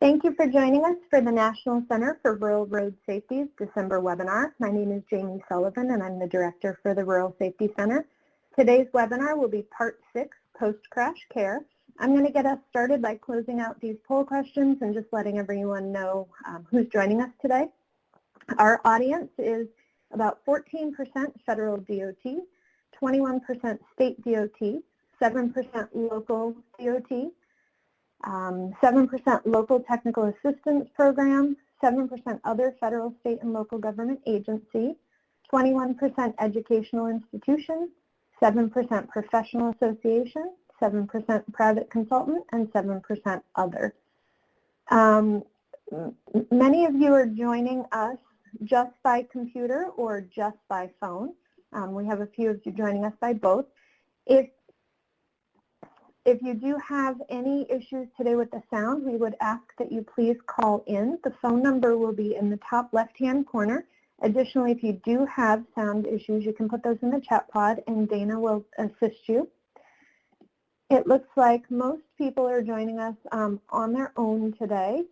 Thank you for joining us for the National Center for Rural Road Safety's December webinar. My name is Jamie Sullivan and I'm the Director for the Rural Safety Center. Today's webinar will be Part 6, Post-Crash Care. I'm going to get us started by closing out these poll questions and just letting everyone know who's joining us today. Our audience is about 14% federal DOT, 21% state DOT, 7% local DOT, 7% local technical assistance program, 7% other federal, state, and local government agency, 21% educational institution, 7% professional association, 7% private consultant, and 7% other. Many of you are joining us just by computer or just by phone. We have a few of you joining us by both. If you do have any issues today with the sound, we would ask that you please call in. The phone number will be in the top left-hand corner. Additionally, if you do have sound issues, you can put those in the chat pod and Dana will assist you. It looks like most people are joining us on their own today.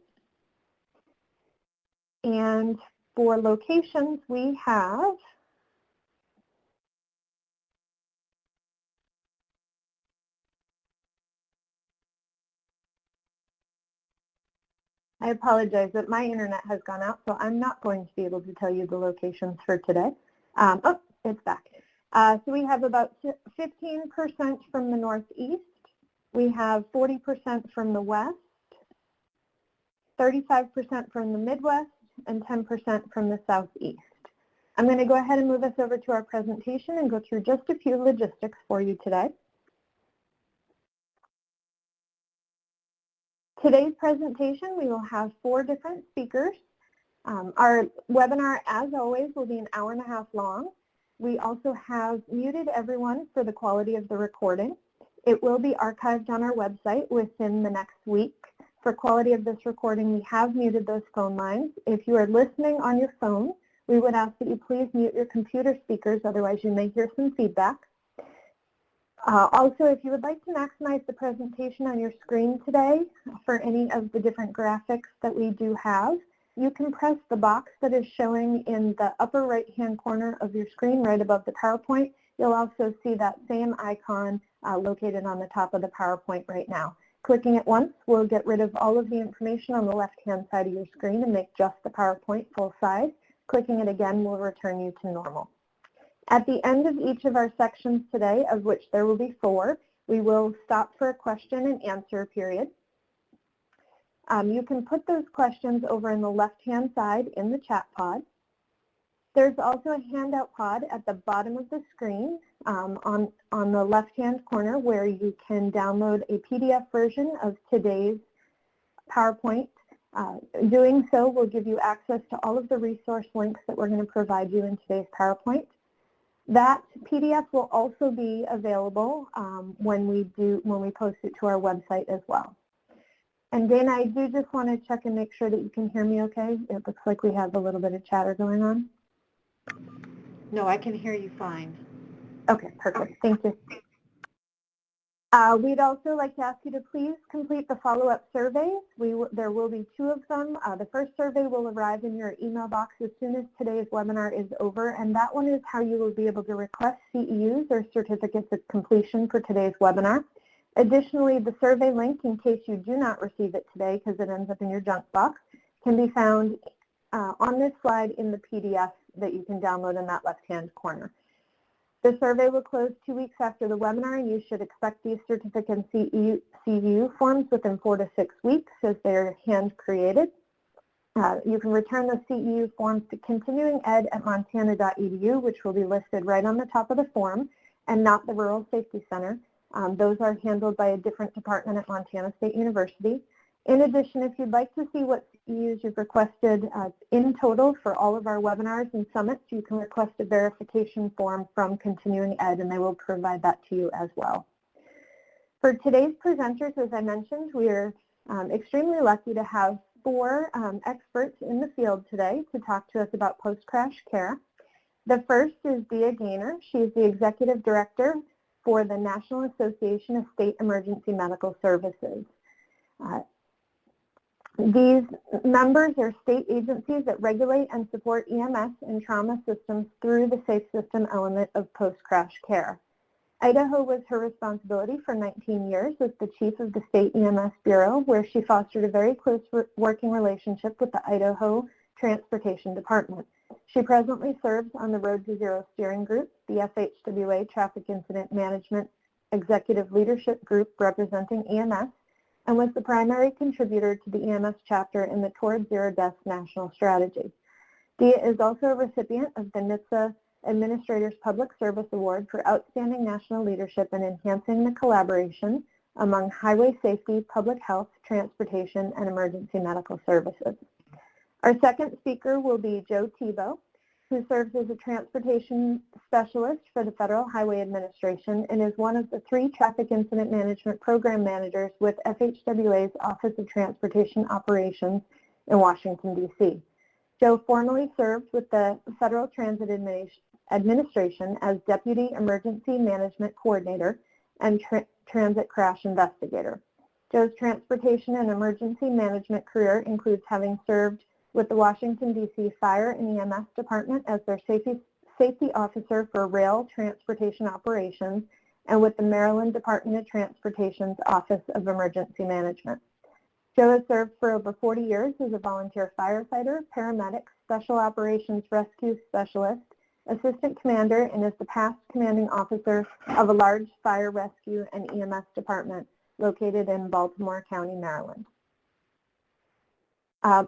And for locations, we have I apologize that my internet has gone out, so I'm not going to be able to tell you the locations for today. Oh, it's back. So we have about 15% from the northeast. We have 40% from the west, 35% from the Midwest, and 10% from the southeast. I'm going to go ahead and move us over to our presentation and go through just a few logistics for you today. Today's presentation, we will have 4 different speakers. Our webinar, as always, will be an hour-and-a-half long. We also have muted everyone for the quality of the recording. It will be archived on our website within the next week. For quality of this recording, we have muted those phone lines. If you are listening on your phone, we would ask that you please mute your computer speakers, otherwise you may hear some feedback. Also, if you would like to maximize the presentation on your screen today for any of the different graphics that we do have, you can press the box that is showing in the upper right-hand corner of your screen right above the PowerPoint. You'll also see that same icon located on the top of the PowerPoint right now. Clicking it once will get rid of all of the information on the left-hand side of your screen and make just the PowerPoint full size. Clicking it again will return you to normal. At the end of each of our sections today, of which there will be 4, we will stop for a question and answer period. You can put those questions over in the left-hand side in the chat pod. There's also a handout pod at the bottom of the screen on the left-hand corner where you can download a PDF version of today's PowerPoint. Doing so will give you access to all of the resource links that we're going to provide you in today's PowerPoint. That PDF will also be available when we post it to our website as well. And Dana, I do just want to check and make sure that you can hear me okay. It looks like we have a little bit of chatter going on. No, I can hear you fine. Okay, perfect. Thank you. We'd also like to ask you to please complete the follow-up surveys. There will be 2 of them. The first survey will arrive in your email box as soon as today's webinar is over, and that one is how you will be able to request CEUs or certificates of completion for today's webinar. Additionally, the survey link, in case you do not receive it today because it ends up in your junk box, can be found on this slide in the PDF that you can download in that left-hand corner. The survey will close 2 weeks after the webinar, and you should expect these certificate and CEU forms within 4 to 6 weeks as they're hand-created. You can return the CEU forms to continuinged@montana.edu, which will be listed right on the top of the form, and not the Rural Safety Center. Those are handled by a different department at Montana State University. In addition, if you'd like to see what CEUs you've requested in total for all of our webinars and summits, you can request a verification form from Continuing Ed, and they will provide that to you as well. For today's presenters, as I mentioned, we are extremely lucky to have 4 experts in the field today to talk to us about post-crash care. The first is Gainor. She's the Executive Director for the National Association of State Emergency Medical Services. These members are state agencies that regulate and support EMS and trauma systems through the safe system element of post-crash care. Idaho was her responsibility for 19 years as the chief of the state EMS Bureau, where she fostered a very close working relationship with the Idaho Transportation Department. She presently serves on the Road to Zero Steering Group, the FHWA Traffic Incident Management Executive Leadership Group representing EMS, and was the primary contributor to the EMS chapter in the Toward Zero Deaths National Strategy. Dia is also a recipient of the NHTSA Administrator's Public Service Award for Outstanding National Leadership in Enhancing the Collaboration among Highway Safety, Public Health, Transportation, and Emergency Medical Services. Our second speaker will be Joe Tebo, who serves as a transportation specialist for the Federal Highway Administration and is one of the 3 Traffic Incident Management Program Managers with FHWA's Office of Transportation Operations in Washington, D.C. Joe formerly served with the Federal Transit Administration as Deputy Emergency Management Coordinator and Transit Crash Investigator. Joe's transportation and emergency management career includes having served with the Washington, D.C. Fire and EMS Department as their safety officer for rail transportation operations and with the Maryland Department of Transportation's Office of Emergency Management. Joe has served for over 40 years as a volunteer firefighter, paramedic, special operations rescue specialist, assistant commander, and is the past commanding officer of a large fire rescue and EMS department located in Baltimore County, Maryland.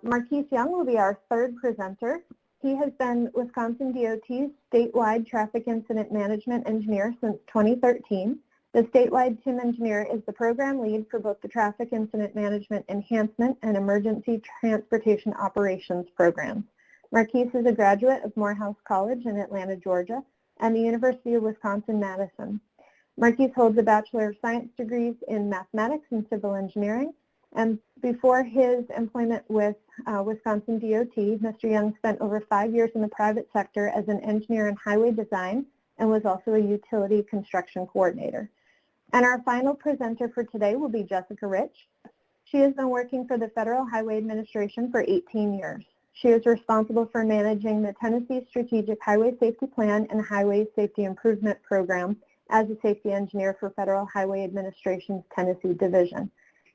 Marquis will be our third presenter. He has been Wisconsin DOT's statewide traffic incident management engineer since 2013. The statewide TIM engineer is the program lead for both the Traffic Incident Management Enhancement and Emergency Transportation Operations programs. Marquis is a graduate of Morehouse College in Atlanta, Georgia, and the University of Wisconsin-Madison. Marquis holds a Bachelor of Science degrees in Mathematics and Civil Engineering, and before his employment with Wisconsin DOT, Mr. Young spent over 5 years in the private sector as an engineer in highway design and was also a utility construction coordinator. And our final presenter for today will be Jessica Rich. She has been working for the Federal Highway Administration for 18 years. She is responsible for managing the Tennessee Strategic Highway Safety Plan and Highway Safety Improvement Program as a safety engineer for Federal Highway Administration's Tennessee Division.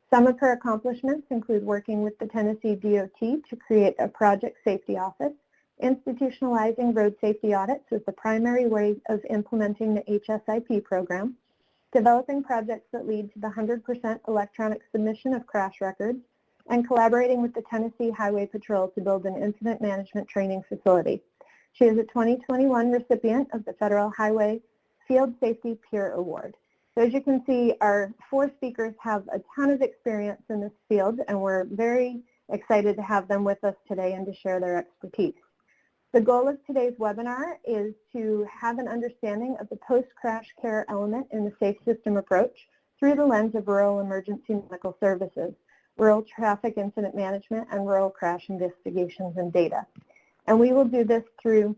Some of her accomplishments include working with the Tennessee DOT to create a project safety office, institutionalizing road safety audits as the primary way of implementing the HSIP program, developing projects that lead to the 100% electronic submission of crash records, and collaborating with the Tennessee Highway Patrol to build an incident management training facility. She is a 2021 recipient of the Federal Highway Field Safety Peer Award. So as you can see, our 4 speakers have a ton of experience in this field, and we're very excited to have them with us today and to share their expertise. The goal of today's webinar is to have an understanding of the post-crash care element in the safe system approach through the lens of rural emergency medical services, rural traffic incident management, and rural crash investigations and data. And we will do this through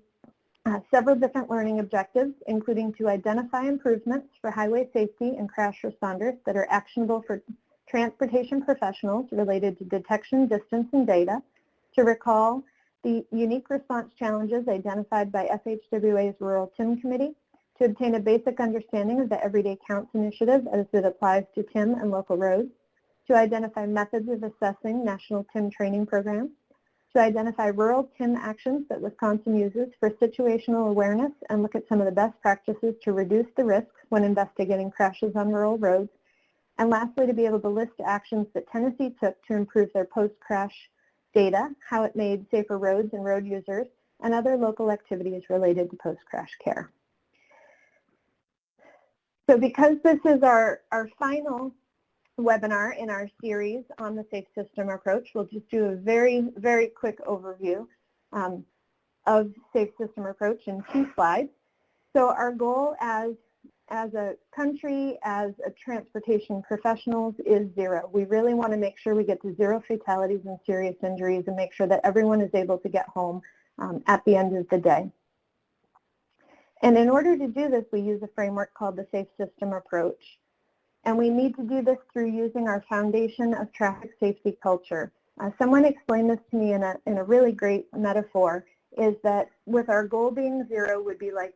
several different learning objectives, including to identify improvements for highway safety and crash responders that are actionable for transportation professionals related to detection, distance, and data, to recall the unique response challenges identified by FHWA's Rural TIM Committee, to obtain a basic understanding of the Everyday Counts initiative as it applies to TIM and local roads, to identify methods of assessing national TIM training programs, to identify rural TIM actions that Wisconsin uses for situational awareness and look at some of the best practices to reduce the risks when investigating crashes on rural roads, and lastly, to be able to list actions that Tennessee took to improve their post-crash data, how it made safer roads and road users, and other local activities related to post-crash care. So because this is our final webinar in our series on the safe system approach, we'll just do a very, very quick overview of safe system approach in 2 slides. So our goal as a country, as a transportation professionals, is 0. We really want to make sure we get to 0 fatalities and serious injuries and make sure that everyone is able to get home at the end of the day. And in order to do this, we use a framework called the safe system approach. And we need to do this through using our foundation of traffic safety culture. Someone explained this to me in a really great metaphor, is that with our goal being 0 would be like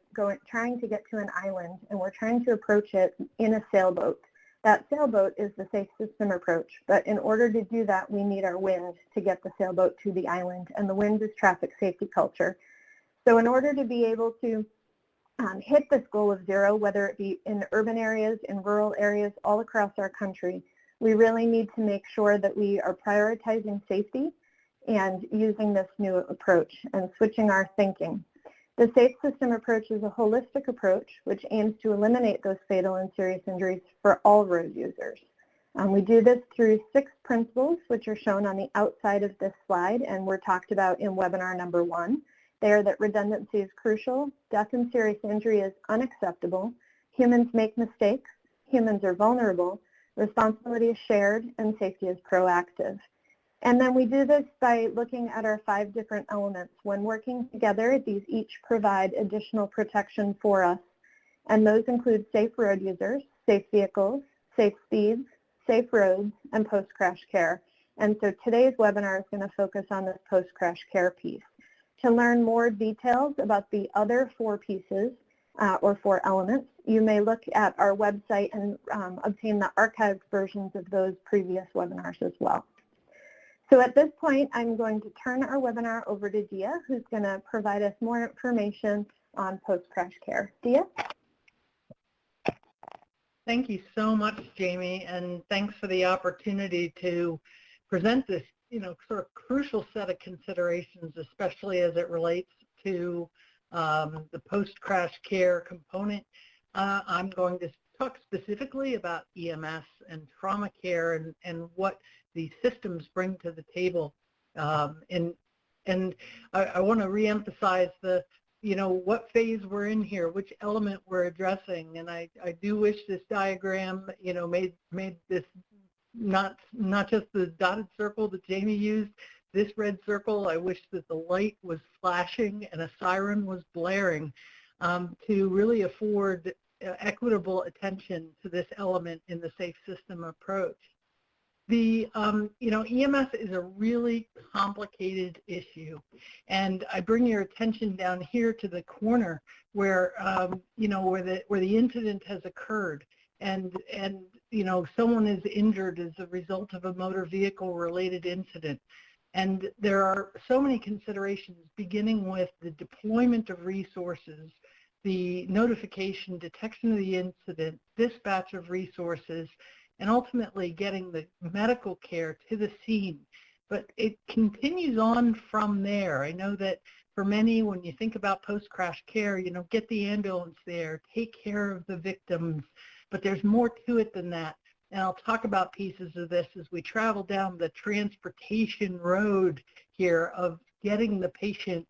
trying to get to an island, and we're trying to approach it in a sailboat. That sailboat is the safe system approach, but in order to do that, we need our wind to get the sailboat to the island, and the wind is traffic safety culture. So in order to be able to hit this goal of 0, whether it be in urban areas, in rural areas, all across our country, we really need to make sure that we are prioritizing safety and using this new approach and switching our thinking. The safe system approach is a holistic approach which aims to eliminate those fatal and serious injuries for all road users. We do this through 6 principles, which are shown on the outside of this slide and were talked about in webinar number 1. They are that redundancy is crucial, death and serious injury is unacceptable, humans make mistakes, humans are vulnerable, responsibility is shared, and safety is proactive. And then we do this by looking at our 5 different elements. When working together, these each provide additional protection for us. And those include safe road users, safe vehicles, safe speeds, safe roads, and post-crash care. And so today's webinar is going to focus on this post-crash care piece. To learn more details about the other 4 pieces or 4 elements, you may look at our website and obtain the archived versions of those previous webinars as well. So at this point, I'm going to turn our webinar over to Dia, who's going to provide us more information on post-crash care. Dia? Thank you so much, Jamie, and thanks for the opportunity to present this, sort of crucial set of considerations, especially as it relates to the post-crash care component. I'm going to talk specifically about EMS and trauma care and what these systems bring to the table. And I want to reemphasize what phase we're in here, which element we're addressing. And I do wish this diagram, made this not just the dotted circle that Jamie used, this red circle. I wish that the light was flashing and a siren was blaring to really afford equitable attention to this element in the safe system approach. The EMS is a really complicated issue, and I bring your attention down here to the corner where where the incident has occurred, and someone is injured as a result of a motor vehicle related incident. And there are so many considerations, beginning with the deployment of resources, the notification, detection of the incident, dispatch of resources, and ultimately getting the medical care to the scene. But it continues on from there. I know that for many, when you think about post-crash care, get the ambulance there, take care of the victims, but there's more to it than that. And I'll talk about pieces of this as we travel down the transportation road here of getting the patient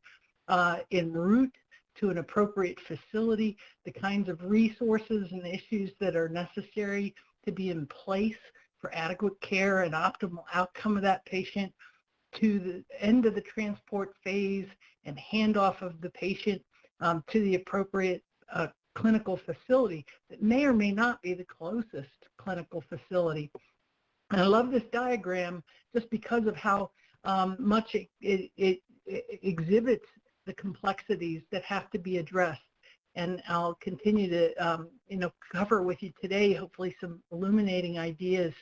en route to an appropriate facility, the kinds of resources and issues that are necessary to be in place for adequate care and optimal outcome of that patient, to the end of the transport phase and handoff of the patient to the appropriate clinical facility that may or may not be the closest clinical facility. And I love this diagram just because of how much it exhibits the complexities that have to be addressed. And I'll continue to cover with you today, hopefully, some illuminating ideas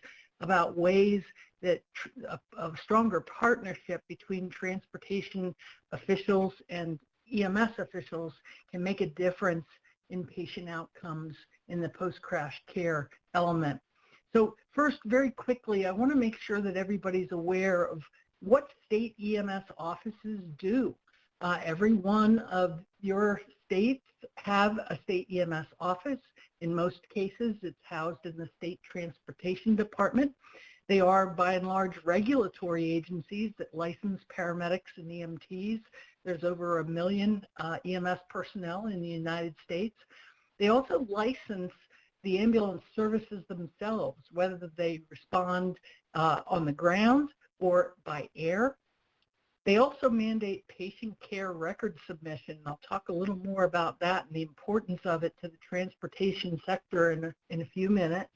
about ways that a stronger partnership between transportation officials and EMS officials can make a difference in patient outcomes in the post-crash care element. So first, very quickly, I want to make sure that everybody's aware of what state EMS offices do. Every one of your states have a state EMS office. In most cases, it's housed in the state transportation department. They are, by and large, regulatory agencies that license paramedics and EMTs. There's over 1 million EMS personnel in the United States. They also license the ambulance services themselves, whether they respond on the ground or by air. They also mandate patient care record submission. I'll talk a little more about that and the importance of it to the transportation sector in a few minutes.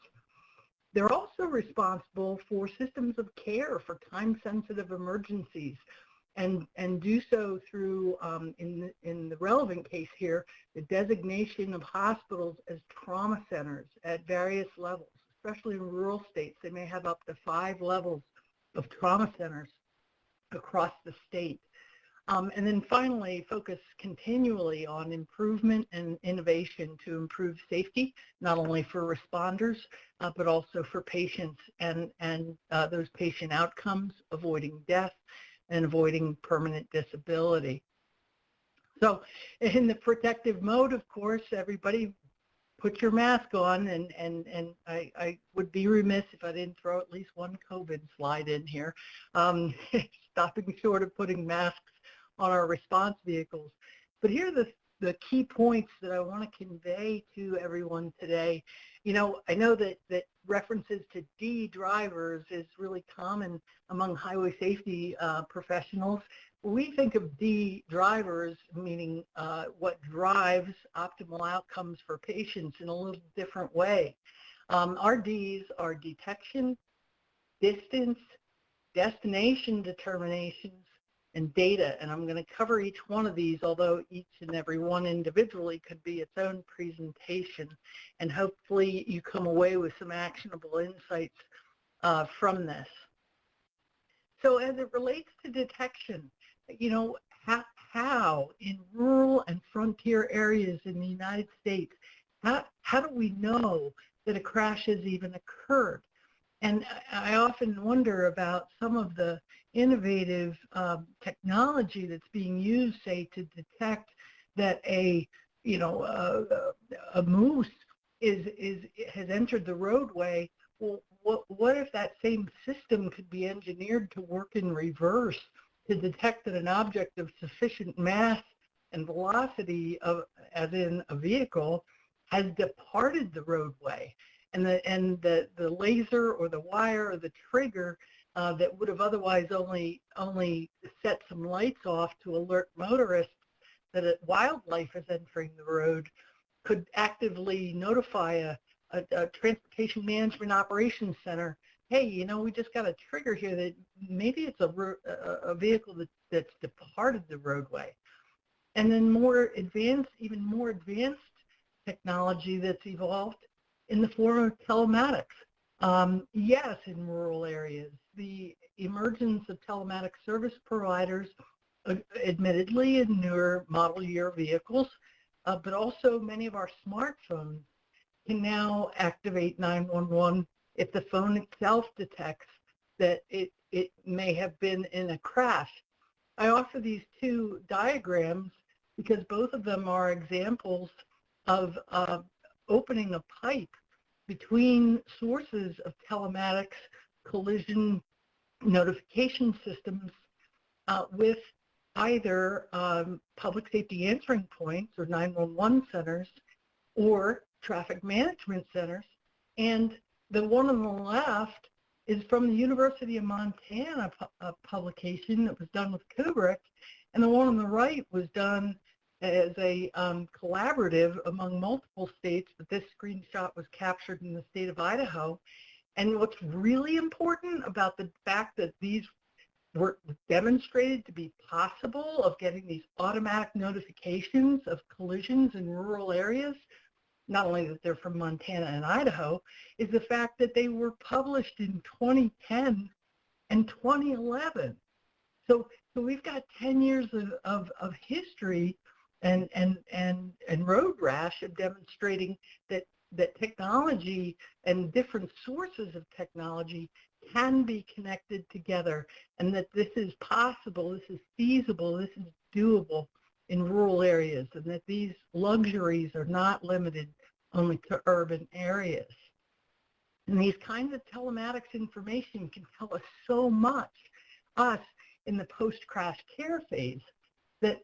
They're also responsible for systems of care for time-sensitive emergencies, and do so through, in the relevant case here, the designation of hospitals as trauma centers at various levels, especially in rural states. They may have up to 5 levels of trauma centers across the state. And then finally, focus continually on improvement and innovation to improve safety, not only for responders, but also for patients and those patient outcomes, avoiding death and avoiding permanent disability. So in the protective mode, of course, everybody put your mask on, and I would be remiss if I didn't throw at least one COVID slide in here, stopping short of putting masks on our response vehicles. But here are the key points that I want to convey to everyone today. You know, I know that references to D drivers is really common among highway safety professionals. We think of D drivers, meaning what drives optimal outcomes for patients, in a little different way. Our Ds are detection, distance, destination determinations, and data, and I'm going to cover each one of these, although each and every one individually could be its own presentation, and hopefully you come away with some actionable insights from this. So as it relates to detection, you know, how in rural and frontier areas in the United States, how do we know that a crash has even occurred? And I often wonder about some of the innovative technology that's being used, say, to detect that a moose has entered the roadway. Well, what if that same system could be engineered to work in reverse to detect that an object of sufficient mass and velocity, as in a vehicle, has departed the roadway, and the laser or the wire or the trigger that would have otherwise only set some lights off to alert motorists that wildlife is entering the road could actively notify a transportation management operations center, hey, you know, we just got a trigger here that maybe it's a vehicle that's departed the roadway. And then even more advanced technology that's evolved in the form of telematics. Yes, in rural areas, the emergence of telematics service providers, admittedly in newer model year vehicles, but also many of our smartphones can now activate 911 if the phone itself detects that it may have been in a crash. I offer these two diagrams because both of them are examples of opening a pipe between sources of telematics collision notification systems with either public safety answering points or 911 centers or traffic management centers. And the one on the left is from the University of Montana publication that was done with Kubrick, and the one on the right was done as a collaborative among multiple states, but this screenshot was captured in the state of Idaho. And what's really important about the fact that these were demonstrated to be possible of getting these automatic notifications of collisions in rural areas, not only that they're from Montana and Idaho, is the fact that they were published in 2010 and 2011. So we've got 10 years of history and road rash of demonstrating that technology and different sources of technology can be connected together, and that this is possible, this is feasible, this is doable in rural areas, and that these luxuries are not limited only to urban areas. And these kinds of telematics information can tell us so much, us in the post-crash care phase, that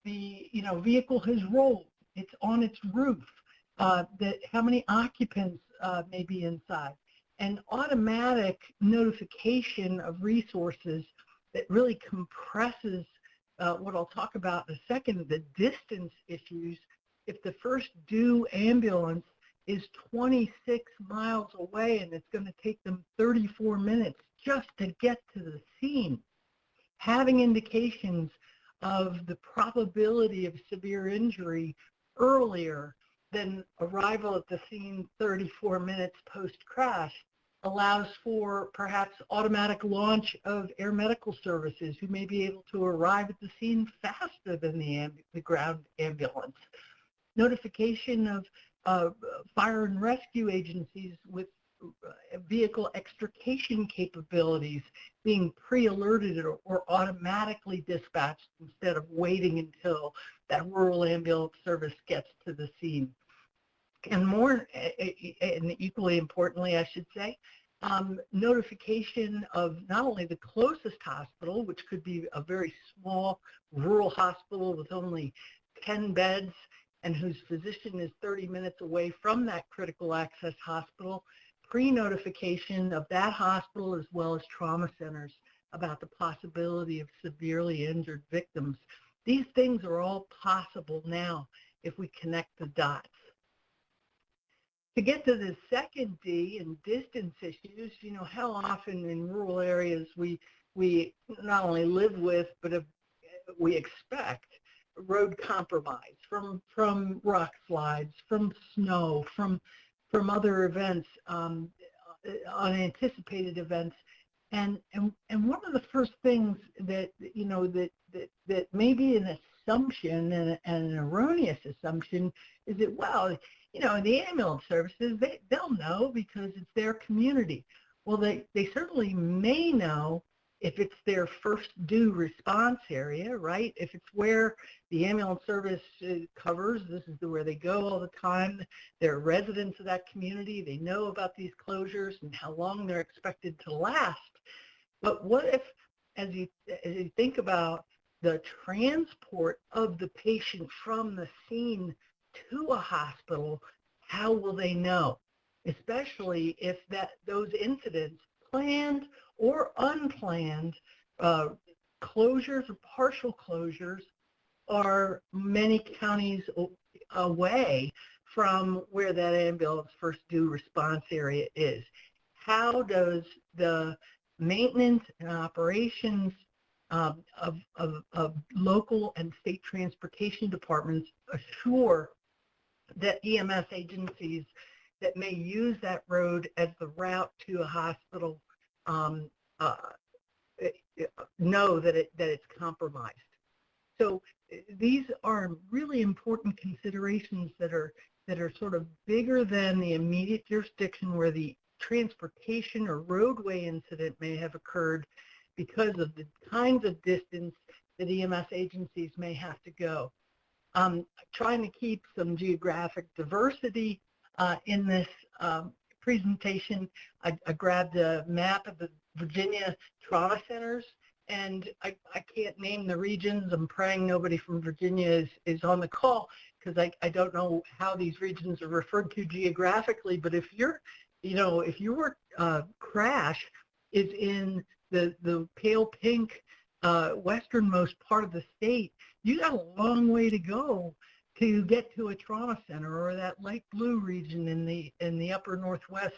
the vehicle has rolled, it's on its roof, that how many occupants may be inside, and automatic notification of resources that really compresses what I'll talk about in a second, the distance issues. If the first due ambulance is 26 miles away and it's going to take them 34 minutes just to get to the scene. Having indications of the probability of severe injury earlier than arrival at the scene 34 minutes post-crash allows for perhaps automatic launch of air medical services who may be able to arrive at the scene faster than the ground ambulance. Notification of fire and rescue agencies with vehicle extrication capabilities being pre-alerted or automatically dispatched instead of waiting until that rural ambulance service gets to the scene. And more, and equally importantly, I should say, notification of not only the closest hospital, which could be a very small rural hospital with only 10 beds and whose physician is 30 minutes away from that critical access hospital, pre-notification of that hospital as well as trauma centers about the possibility of severely injured victims. These things are all possible now if we connect the dots. To get to the second D in distance issues, you know, how often in rural areas we not only live with, but we expect road compromise from rock slides, from snow, from other events, unanticipated events. And one of the first things that, you know, that may be an assumption and an erroneous assumption is that, well, you know, the ambulance services, they'll know because it's their community. Well, they certainly may know if it's their first due response area, right? If it's where the ambulance service covers, this is where they go all the time. They're residents of that community. They know about these closures and how long they're expected to last. But what if, as you think about the transport of the patient from the scene to a hospital, how will they know? Especially if those incidents, planned or unplanned, closures or partial closures, are many counties away from where that ambulance first due response area is. How does the maintenance and operations of local and state transportation departments assure that EMS agencies that may use that road as the route to a hospital know that it's compromised? So these are really important considerations that are sort of bigger than the immediate jurisdiction where the transportation or roadway incident may have occurred because of the kinds of distance that EMS agencies may have to go. Trying to keep some geographic diversity in this presentation, I grabbed a map of the Virginia trauma centers, and I can't name the regions. I'm praying nobody from Virginia is on the call because I don't know how these regions are referred to geographically, but if your crash is in the pale pink westernmost part of the state, you got a long way to go to get to a trauma center, or that light blue region in the upper northwest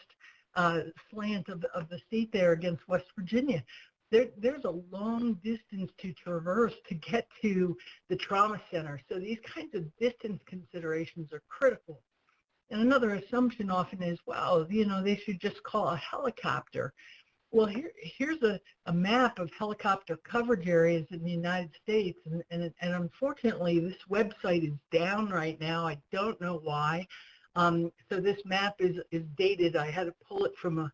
slant of the state there against West Virginia. There's a long distance to traverse to get to the trauma center. So these kinds of distance considerations are critical. And another assumption often is, well, you know, they should just call a helicopter. Well, here's a map of helicopter coverage areas in the United States, and unfortunately this website is down right now. I don't know why. So this map is dated. I had to pull it from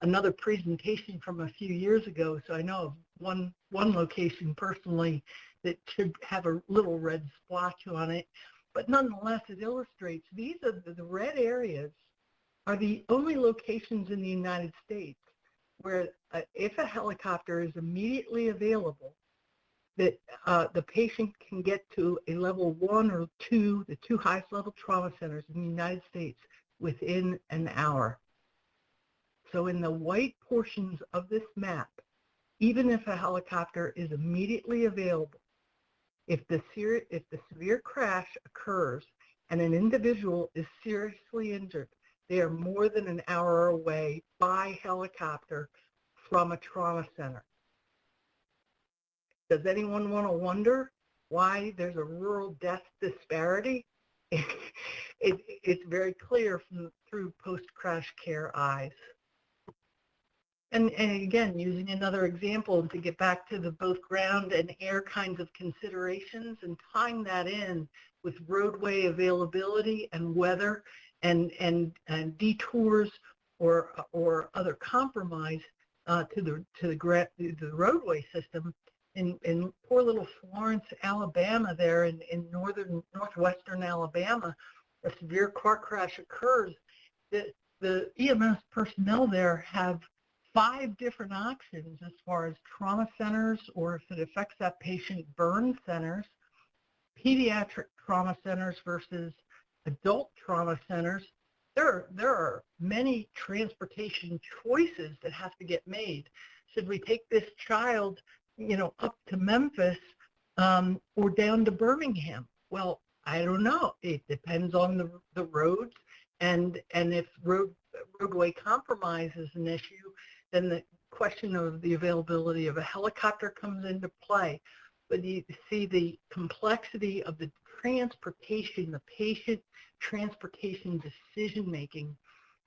another presentation from a few years ago, so I know of one location personally that should have a little red splotch on it. But nonetheless, it illustrates these are the red areas are the only locations in the United States where if a helicopter is immediately available, that the patient can get to a level 1 or 2, the 2 highest level trauma centers in the United States within an hour. So in the white portions of this map, even if a helicopter is immediately available, if the severe crash occurs and an individual is seriously injured, they are more than an hour away by helicopter from a trauma center. Does anyone want to wonder why there's a rural death disparity? It's very clear through post-crash care eyes. And again, using another example to get back to the both ground and air kinds of considerations and tying that in with roadway availability and weather and detours or other compromise to the roadway system. In poor little Florence, Alabama, there in northwestern Alabama, a severe car crash occurs. The EMS personnel there have 5 different options as far as trauma centers, or if it affects that patient, burn centers, pediatric trauma centers versus adult trauma centers. There are many transportation choices that have to get made. Should we take this child, up to Memphis or down to Birmingham? Well, I don't know. It depends on the roads, and if roadway compromise is an issue, then the question of the availability of a helicopter comes into play. But you see the complexity of the transportation, the patient transportation decision-making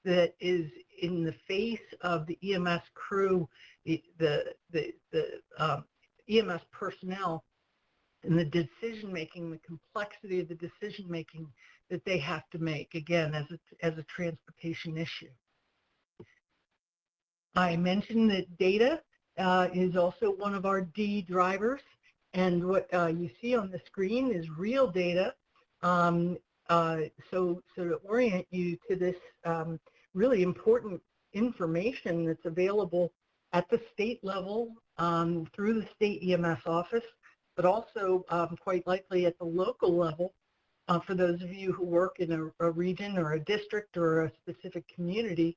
that is in the face of the EMS crew, the EMS personnel, and the decision-making, the complexity of the decision-making that they have to make, again, as a transportation issue. I mentioned that data is also one of our D drivers, and what you see on the screen is real data. So to orient you to this really important information that's available at the state level through the state EMS office, but also quite likely at the local level for those of you who work in a region or a district or a specific community.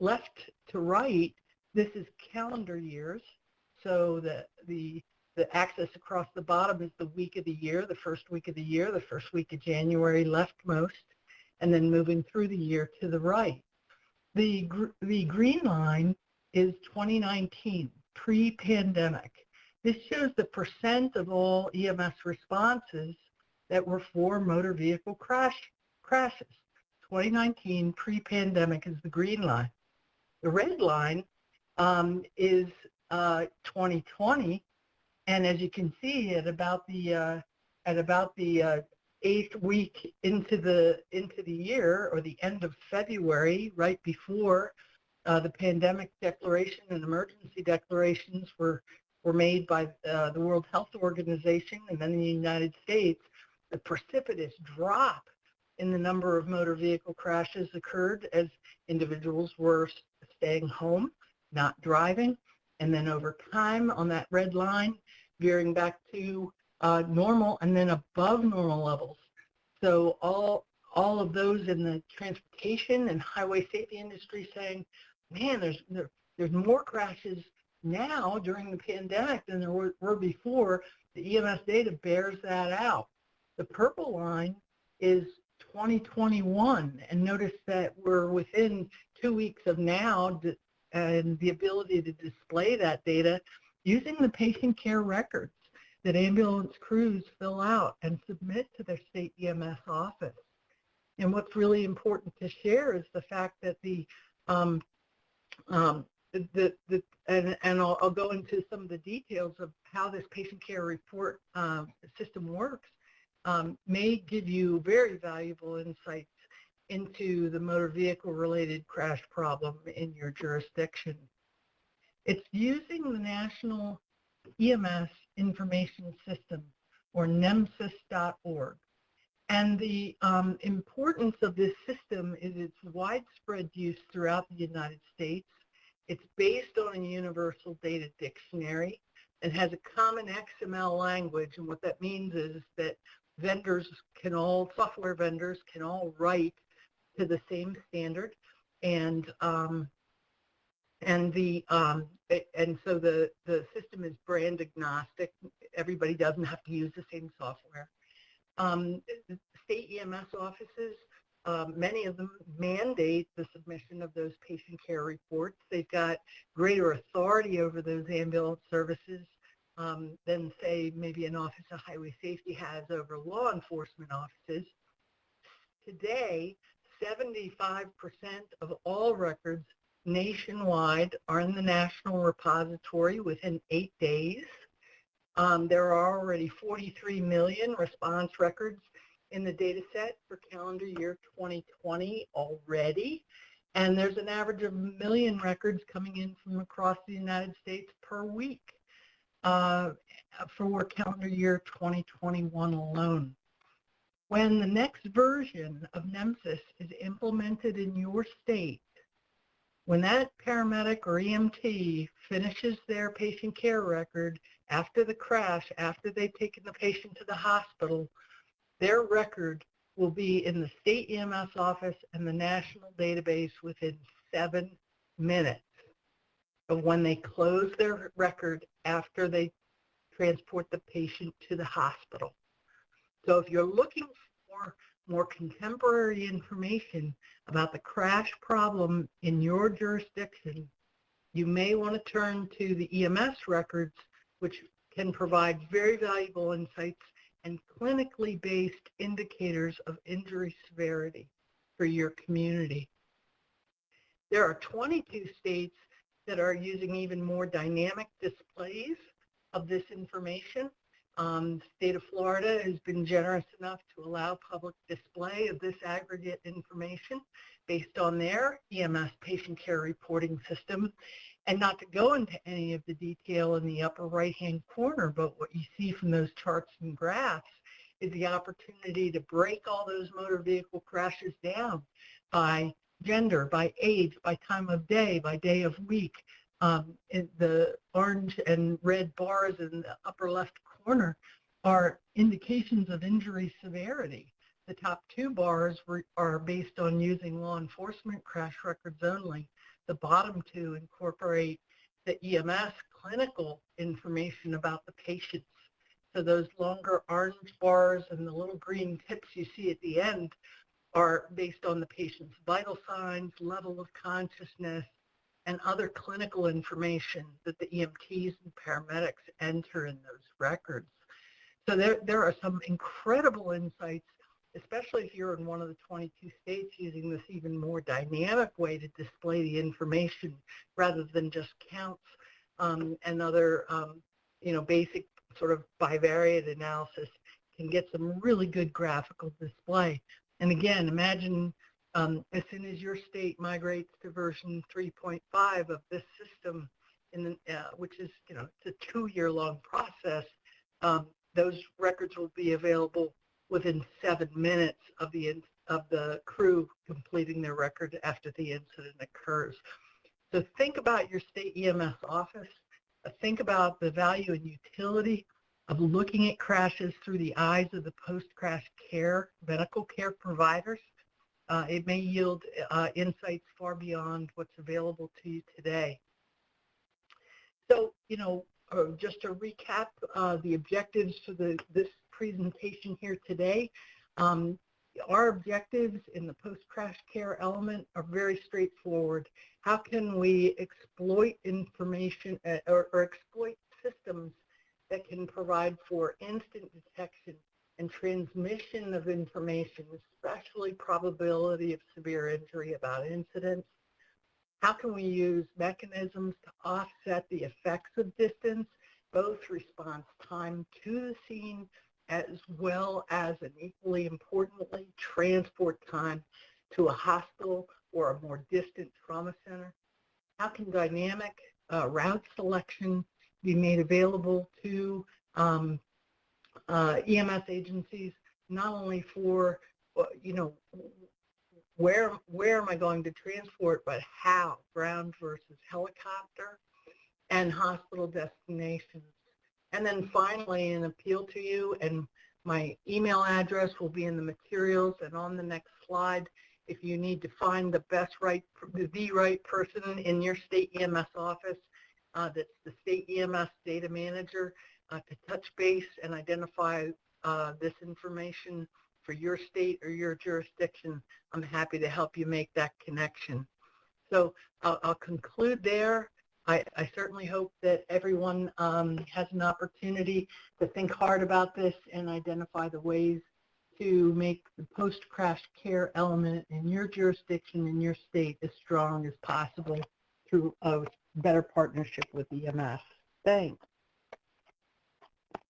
Left to right, this is calendar years. So the axis across the bottom is the week of the year, the first week of the year, the first week of January leftmost, and then moving through the year to the right. The green line is 2019, pre-pandemic. This shows the percent of all EMS responses that were for motor vehicle crashes. 2019, pre-pandemic is the green line. The red line is 2020, and as you can see, at about the 8th week into the year, or the end of February, right before the pandemic declaration and emergency declarations were made by the World Health Organization and then the United States, the precipitous drop in the number of motor vehicle crashes occurred as individuals were staying home, not driving, and then over time on that red line, veering back to normal and then above normal levels. So all of those in the transportation and highway safety industry saying, man, there's more crashes now during the pandemic than there were before. The EMS data bears that out. The purple line is 2021, and notice that we're within 2 weeks of now, and the ability to display that data using the patient care records that ambulance crews fill out and submit to their state EMS office. And what's really important to share is the fact that I'll go into some of the details of how this patient care report system works, may give you very valuable insights into the motor vehicle related crash problem in your jurisdiction. It's using the National EMS Information System, or nemsys.org. And the importance of this system is its widespread use throughout the United States. It's based on a universal data dictionary. It has a common XML language, and what that means is that software vendors can all write to the same standard, and so the system is brand agnostic. Everybody doesn't have to use the same software. State EMS offices many of them mandate the submission of those patient care reports. They've got greater authority over those ambulance services than, say, maybe an Office of Highway Safety has over law enforcement offices. Today, 75% of all records nationwide are in the National Repository within 8 days. There are already 43 million response records in the data set for calendar year 2020 already, and there's an average of 1 million records coming in from across the United States per week for calendar year 2021 alone. When the next version of NEMSIS is implemented in your state, when that paramedic or EMT finishes their patient care record after the crash, after they've taken the patient to the hospital, their record will be in the state EMS office and the national database within 7 minutes of when they close their record after they transport the patient to the hospital. So if you're looking for more contemporary information about the crash problem in your jurisdiction, you may want to turn to the EMS records, which can provide very valuable insights and clinically based indicators of injury severity for your community. There are 22 states that are using even more dynamic displays of this information. The state of Florida has been generous enough to allow public display of this aggregate information based on their EMS patient care reporting system. And not to go into any of the detail in the upper right-hand corner, but what you see from those charts and graphs is the opportunity to break all those motor vehicle crashes down by gender, by age, by time of day, by day of week. In the orange and red bars in the upper left corner are indications of injury severity. The top 2 bars are based on using law enforcement crash records only. The bottom 2 incorporate the EMS clinical information about the patients. So those longer orange bars and the little green tips you see at the end are based on the patient's vital signs, level of consciousness, and other clinical information that the EMTs and paramedics enter in those records. So there are some incredible insights, especially if you're in one of the 22 states using this even more dynamic way to display the information rather than just counts and other, basic sort of bivariate analysis can get some really good graphical display. And again, imagine as soon as your state migrates to version 3.5 of this system, which is, it's a 2-year-long process, those records will be available within 7 minutes of the crew completing their record after the incident occurs. So think about your state EMS office. Think about the value and utility of looking at crashes through the eyes of the post-crash care, medical care providers. It may yield insights far beyond what's available to you today. So, just to recap the objectives for this presentation here today, our objectives in the post-crash care element are very straightforward. How can we exploit information or exploit systems that can provide for instant detection and transmission of information, especially probability of severe injury about incidents? How can we use mechanisms to offset the effects of distance, both response time to the scene as well as, and equally importantly, transport time to a hospital or a more distant trauma center? How can dynamic route selection be made available to EMS agencies, not only for, where am I going to transport, but how, ground versus helicopter, and hospital destinations. And then finally, an appeal to you, and my email address will be in the materials and on the next slide. If you need to find the right person in your state EMS office, that's the state EMS data manager, to touch base and identify this information for your state or your jurisdiction, I'm happy to help you make that connection. So I'll conclude there. I certainly hope that everyone has an opportunity to think hard about this and identify the ways to make the post-crash care element in your jurisdiction, in your state, as strong as possible through a better partnership with EMS. Thanks.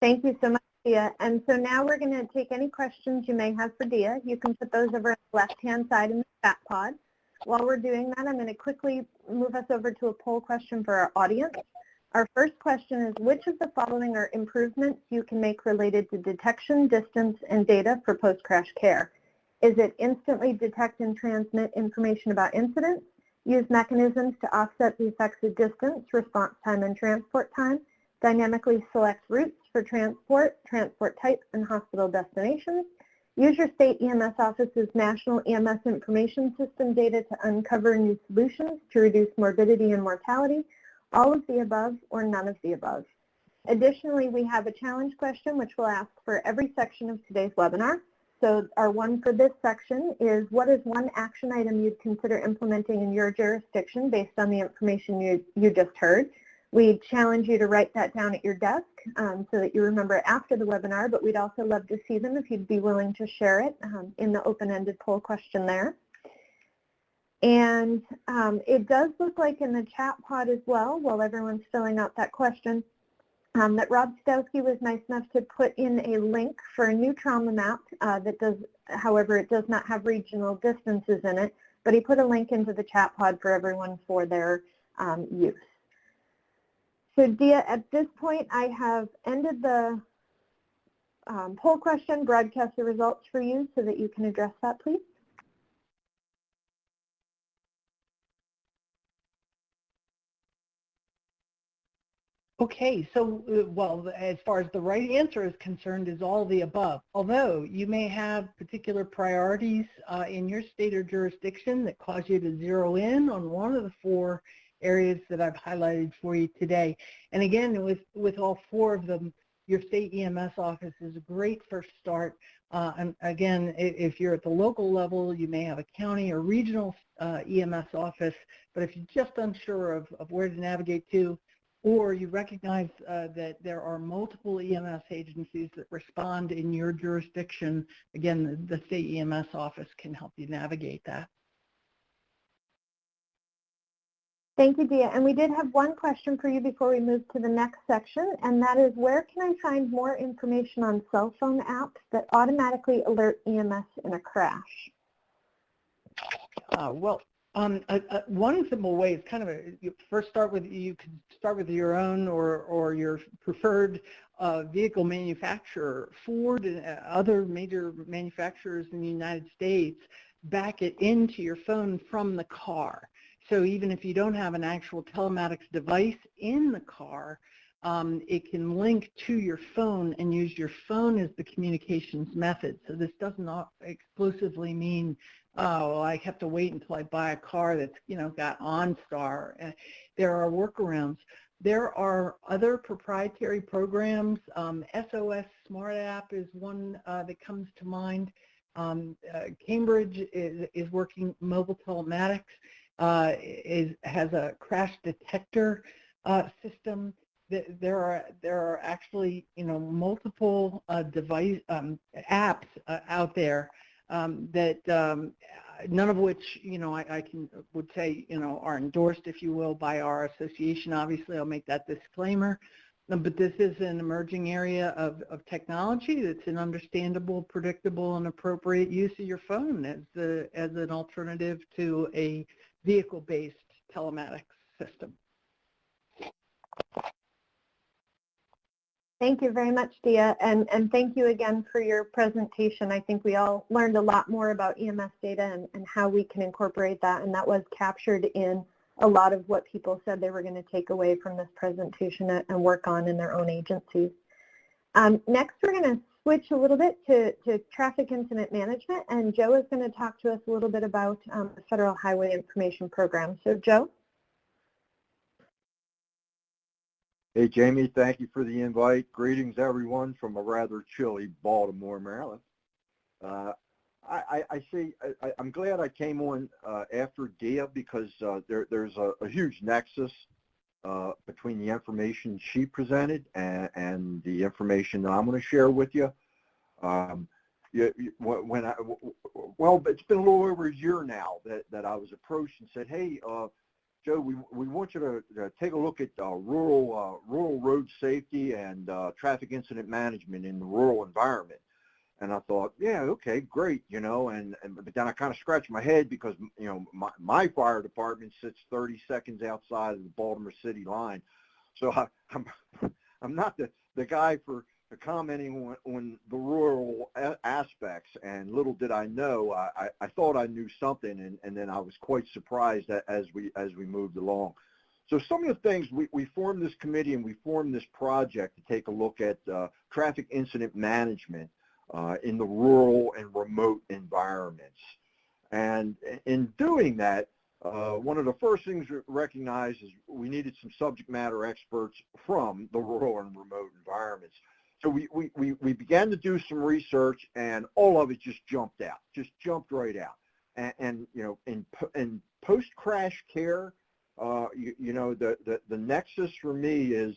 Thank you so much, Dia. And so now we're going to take any questions you may have for Dia. You can put those over on the left-hand side in the chat pod. While we're doing that, I'm going to quickly move us over to a poll question for our audience. Our first question is, which of the following are improvements you can make related to detection, distance, and data for post-crash care? Is it instantly detect and transmit information about incidents, use mechanisms to offset the effects of distance, response time, and transport time, dynamically select routes for transport, transport type, and hospital destinations, use your state EMS office's National EMS Information System data to uncover new solutions to reduce morbidity and mortality, all of the above, or none of the above. Additionally, we have a challenge question which we'll ask for every section of today's webinar. So our one for this section is, what is one action item you'd consider implementing in your jurisdiction based on the information you just heard? We challenge you to write that down at your desk so that you remember after the webinar, but we'd also love to see them if you'd be willing to share it in the open-ended poll question there. And it does look like in the chat pod as well, while everyone's filling out that question, that Rob Stowski was nice enough to put in a link for a new trauma map that does, however, it does not have regional distances in it, but he put a link into the chat pod for everyone for their use. So Dia, at this point, I have ended the poll question, broadcast the results for you so that you can address that, please. Okay, so, well, as far as the right answer is concerned, is all the above. Although you may have particular priorities in your state or jurisdiction that cause you to zero in on one of the four areas that I've highlighted for you today. And again, with all four of them, your state EMS office is a great first start. And again, if you're at the local level, you may have a county or regional EMS office, but if you're just unsure of where to navigate to, or you recognize that there are multiple EMS agencies that respond in your jurisdiction, again, the state EMS office can help you navigate that. Thank you, Dia. And we did have one question for you before we move to the next section, and that is, where can I find more information on cell phone apps that automatically alert EMS in a crash? One simple way is kind of you can start with your own or your preferred vehicle manufacturer. Ford and other major manufacturers in the United States back it into your phone from the car. So even if you don't have an actual telematics device in the car, it can link to your phone and use your phone as the communications method. So this does not exclusively mean, oh, well, I have to wait until I buy a car that's, got OnStar. There are workarounds. There are other proprietary programs. SOS Smart App is one that comes to mind. Cambridge is working mobile telematics. Has a crash detector system. There are actually multiple device apps out there that none of which I would say are endorsed, if you will, by our association. Obviously, I'll make that disclaimer. But this is an emerging area of technology that's an understandable, predictable, and appropriate use of your phone as an alternative to a vehicle-based telematics system. Thank you very much, Dia, and thank you again for your presentation. I think we all learned a lot more about EMS data and how we can incorporate that, and that was captured in a lot of what people said they were going to take away from this presentation and work on in their own agencies. Next, we're going to switch a little bit to traffic incident management, and Joe is going to talk to us a little bit about the Federal Highway Information Program. So, Joe? Hey, Jamie, thank you for the invite. Greetings, everyone, from a rather chilly Baltimore, Maryland. I see. I'm glad I came on after Dia because there's a huge nexus between the information she presented and the information that I'm going to share with you. Well, it's been a little over a year now that I was approached and said, hey, Joe, we want you to take a look at rural road safety and traffic incident management in the rural environment. And I thought, yeah, okay, great, but then I kind of scratched my head because, my fire department sits 30 seconds outside of the Baltimore City line. So I'm not the guy for commenting on the rural aspects, and little did I know, I thought I knew something, and then I was quite surprised as we moved along. So some of the things, we formed this committee and we formed this project to take a look at traffic incident management in the rural and remote environments. And in doing that, one of the first things we recognized is we needed some subject matter experts from the rural and remote environments. So we began to do some research, and all of it just jumped right out. And in post-crash care, the nexus for me is,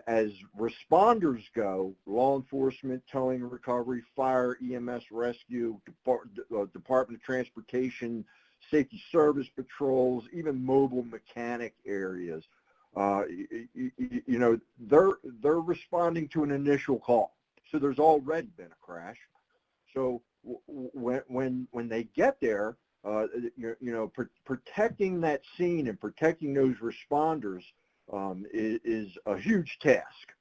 as responders go, law enforcement, towing and recovery, fire, EMS rescue, Department of Transportation, safety service patrols, even mobile mechanic areas, they're responding to an initial call. So there's already been a crash. So when they get there, protecting that scene and protecting those responders is a huge task.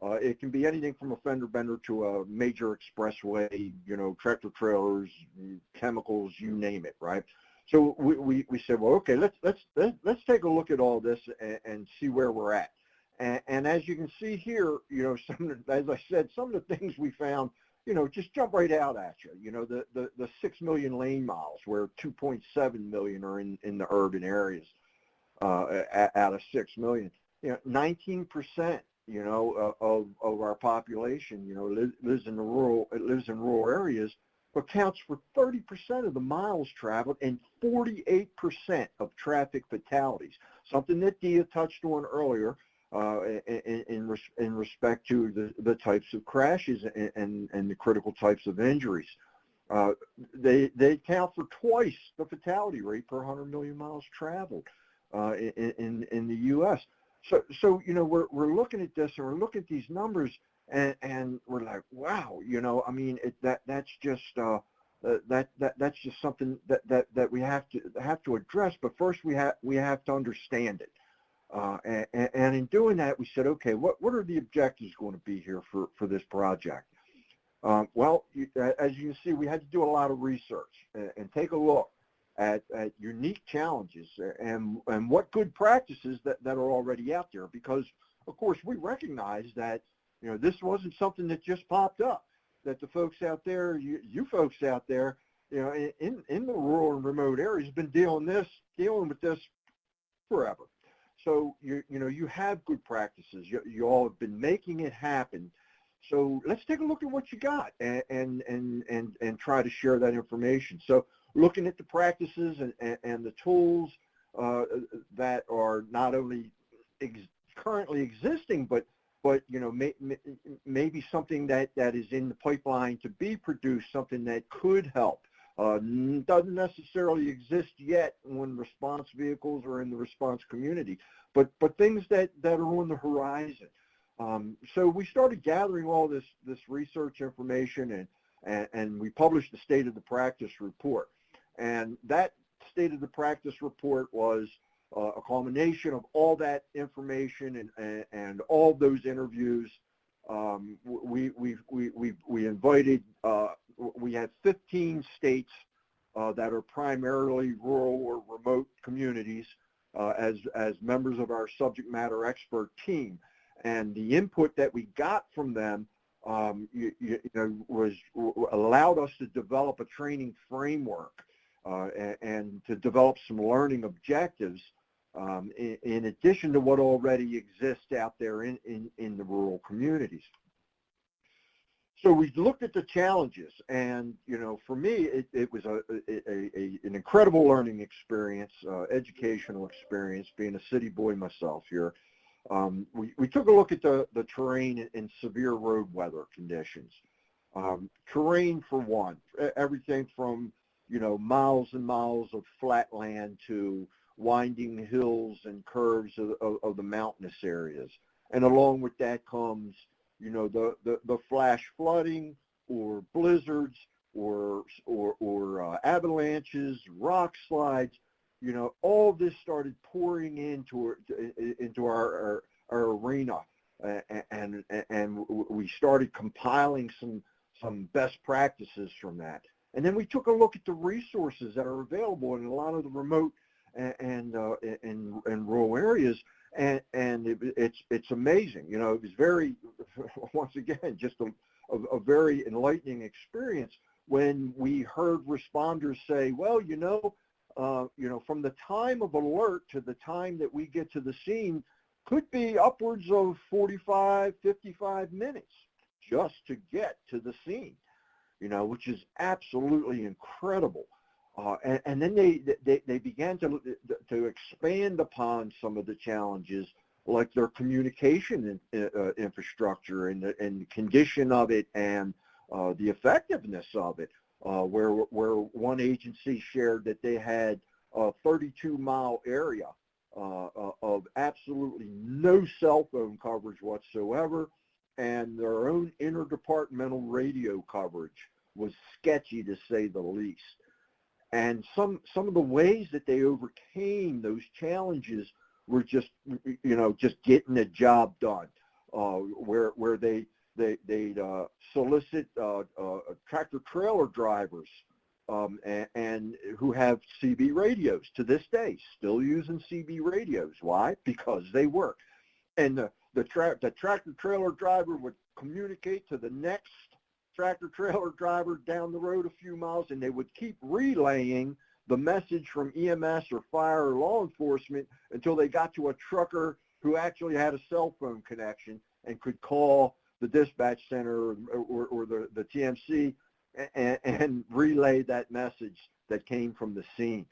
It can be anything from a fender bender to a major expressway, tractor trailers, chemicals, you name it, right? So we said, well, okay, let's take a look at all this and see where we're at. And as you can see here, as I said, some of the things we found, just jump right out at you. The 6 million lane miles, where 2.7 million are in the urban areas. Out of 6 million, 19%, of our population, lives in rural areas, but counts for 30% of the miles traveled and 48% of traffic fatalities. Something that Dia touched on earlier in respect to the types of crashes and the critical types of injuries. They account for twice the fatality rate per 100 million miles traveled. In the U.S. So we're looking at this and we're looking at these numbers and we're like, wow, I mean, that's just something that we have to address. But first we have to understand it. And in doing that, we said, okay, what are the objectives going to be here for this project? Well, as you can see, we had to do a lot of research and take a look at unique challenges and what good practices that are already out there, because of course we recognize that this wasn't something that just popped up, that the folks out there, you folks out there, in the rural and remote areas have been dealing with this forever. So you have good practices, you all have been making it happen. So let's take a look at what you got and try to share that information. So looking at the practices and the tools that are not only currently existing, but maybe something that is in the pipeline to be produced, something that could help. Doesn't necessarily exist yet when response vehicles are in the response community, but things that are on the horizon. So we started gathering all this research information and we published the State of the Practice report. And that State of the Practice report was a culmination of all that information and all those interviews. We invited, we had 15 states that are primarily rural or remote communities as members of our subject matter expert team. And the input that we got from them allowed us to develop a training framework and to develop some learning objectives in addition to what already exists out there in the rural communities. So we looked at the challenges, and for me, it was an incredible learning experience, educational experience, being a city boy myself here. We took a look at the terrain in severe road weather conditions. Terrain, for one, everything from miles and miles of flat land to winding hills and curves of the mountainous areas, and along with that comes the flash flooding or blizzards or avalanches, rock slides. All this started pouring into our arena, and we started compiling some best practices from that. And then we took a look at the resources that are available in a lot of the remote and rural areas. And it's amazing. It was very, once again, just a very enlightening experience when we heard responders say, well, from the time of alert to the time that we get to the scene could be upwards of 45, 55 minutes just to get to the scene, which is absolutely incredible. And then they began to expand upon some of the challenges, like their communication infrastructure and the condition of it and the effectiveness of it, where one agency shared that they had a 32-mile area of absolutely no cell phone coverage whatsoever, and their own interdepartmental radio coverage was sketchy, to say the least. And some of the ways that they overcame those challenges were just getting the job done, where they'd solicit tractor trailer drivers and who have CB radios to this day, still using CB radios. Why? Because they work. And the tractor trailer driver would communicate to the next tractor trailer driver down the road a few miles, and they would keep relaying the message from EMS or fire or law enforcement until they got to a trucker who actually had a cell phone connection and could call the dispatch center or the TMC and relay that message that came from the scene.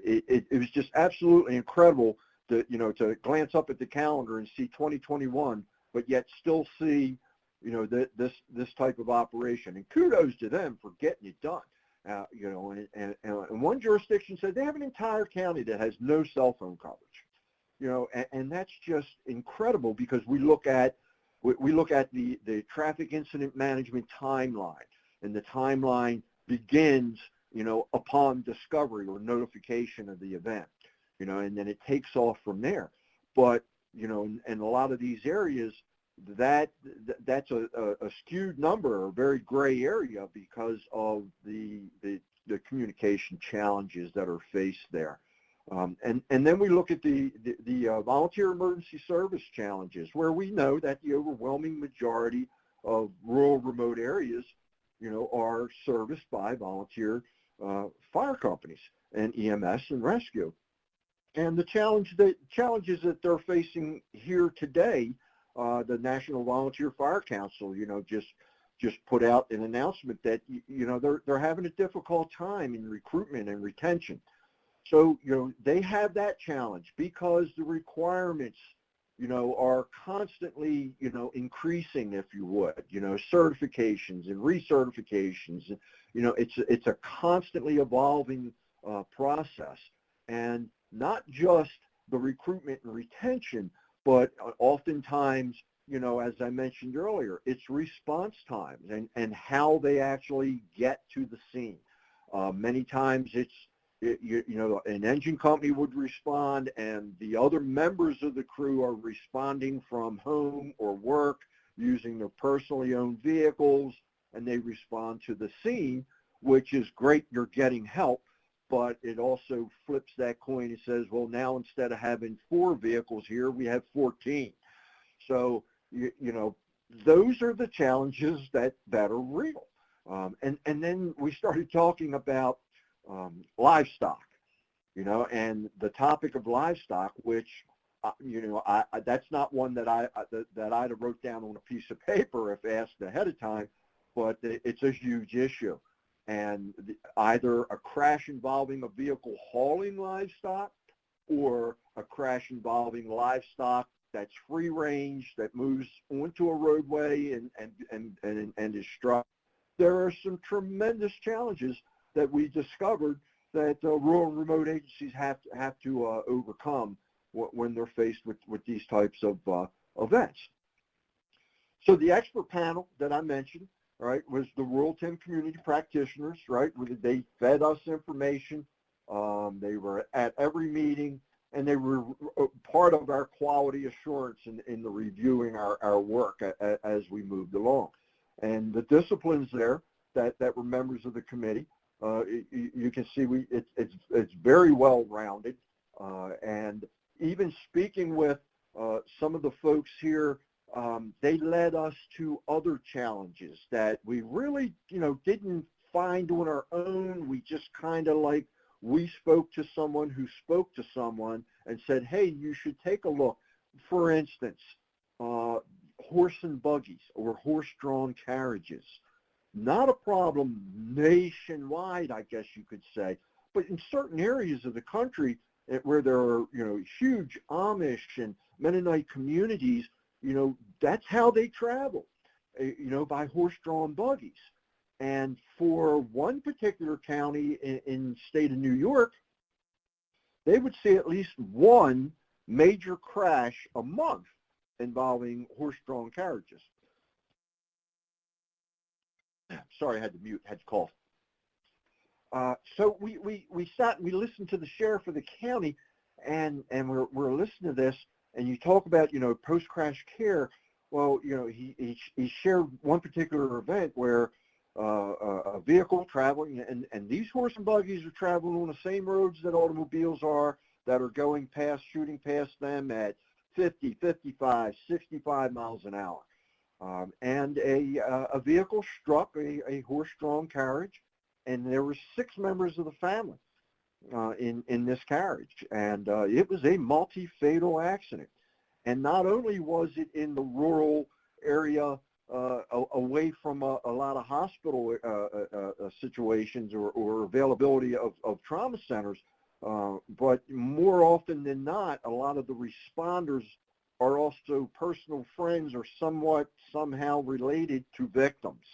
It was just absolutely incredible to glance up at the calendar and see 2021, but yet still see this type of operation. And kudos to them for getting it done. And one jurisdiction said they have an entire county that has no cell phone coverage. And that's just incredible, because we look at the traffic incident management timeline, and the timeline begins upon discovery or notification of the event, and then it takes off from there. But in a lot of these areas, that's a skewed number, a very gray area, because of the communication challenges that are faced there. And then we look at the volunteer emergency service challenges, where we know that the overwhelming majority of rural remote areas, are serviced by volunteer fire companies and EMS and rescue. And the challenges that they're facing here today, the National Volunteer Fire Council, just put out an announcement that they're having a difficult time in recruitment and retention. So they have that challenge because the requirements are constantly increasing, if you would, certifications and recertifications. It's a constantly evolving process, and not just the recruitment and retention, but oftentimes, as I mentioned earlier, it's response times and how they actually get to the scene. Many times an engine company would respond, and the other members of the crew are responding from home or work using their personally owned vehicles, and they respond to the scene, which is great. You're getting help. But it also flips that coin and says, well, now instead of having 4 vehicles here, we have 14. So, those are the challenges that are real. And then we started talking about livestock, and the topic of livestock, which, that's not one that I'd have wrote down on a piece of paper if asked ahead of time. but it's a huge issue. And either a crash involving a vehicle hauling livestock or a crash involving livestock that's free range, that moves onto a roadway and is struck. There are some tremendous challenges that we discovered that rural and remote agencies have to overcome when they're faced with these types of events. So the expert panel that I mentioned, right, was the Rural Tim community practitioners, right, where they fed us information. They were at every meeting, and they were part of our quality assurance in the reviewing our work as we moved along. And the disciplines there that were members of the committee, you can see it's very well rounded. And even speaking with some of the folks here, they led us to other challenges that we really, didn't find on our own. We just kind of we spoke to someone who spoke to someone and said, hey, you should take a look. For instance, horse and buggies or horse-drawn carriages. Not a problem nationwide, I guess you could say, but in certain areas of the country where there are, huge Amish and Mennonite communities, that's how they travel, by horse-drawn buggies. And for one particular county in the state of New York, they would see at least one major crash a month involving horse-drawn carriages. Sorry, I had to mute, had to cough. So we sat and we listened to the sheriff of the county, and we're listening to this, and you talk about, post-crash care. Well, he shared one particular event where a vehicle traveling, and these horse and buggies are traveling on the same roads that automobiles are, that are going past, shooting past them at 50, 55, 65 miles an hour. And a vehicle struck a horse-drawn carriage, and there were 6 members of the family in this carriage. And it was a multi-fatal accident. And not only was it in the rural area away from a lot of hospital situations or availability of trauma centers, but more often than not, a lot of the responders are also personal friends or somehow related to victims.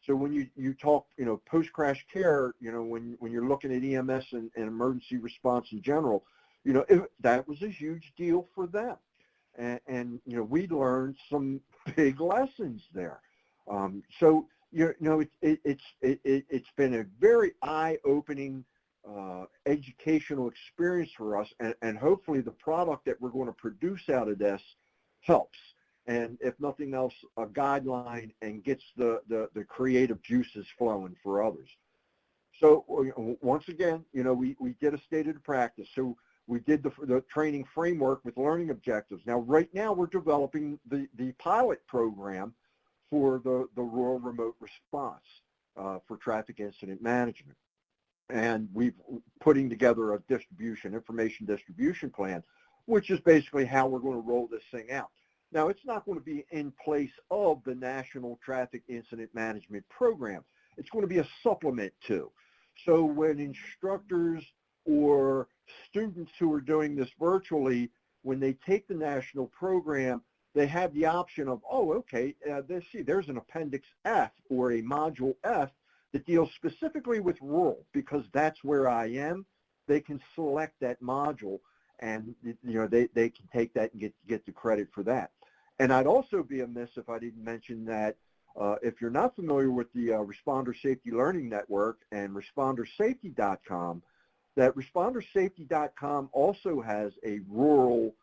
So when you talk, post-crash care, when you're looking at EMS and emergency response in general, that was a huge deal for them. And we learned some big lessons there. So it's been a very eye-opening educational experience for us, and hopefully the product that we're going to produce out of this helps, and if nothing else, a guideline, and gets the creative juices flowing for others. So once again, we did a state of the practice. So we did the training framework with learning objectives. Now, right now, we're developing the pilot program for the rural remote response for traffic incident management. And we're putting together a information distribution plan, which is basically how we're going to roll this thing out. Now, it's not going to be in place of the National Traffic Incident Management Program. It's going to be a supplement to. So when instructors or students who are doing this virtually, when they take the national program, they have the option of, there's an Appendix F or a Module F that deals specifically with rural, because that's where I am. They can select that module, and they can take that and get the credit for that. And I'd also be amiss if I didn't mention that if you're not familiar with the Responder Safety Learning Network and ResponderSafety.com, that ResponderSafety.com also has a rural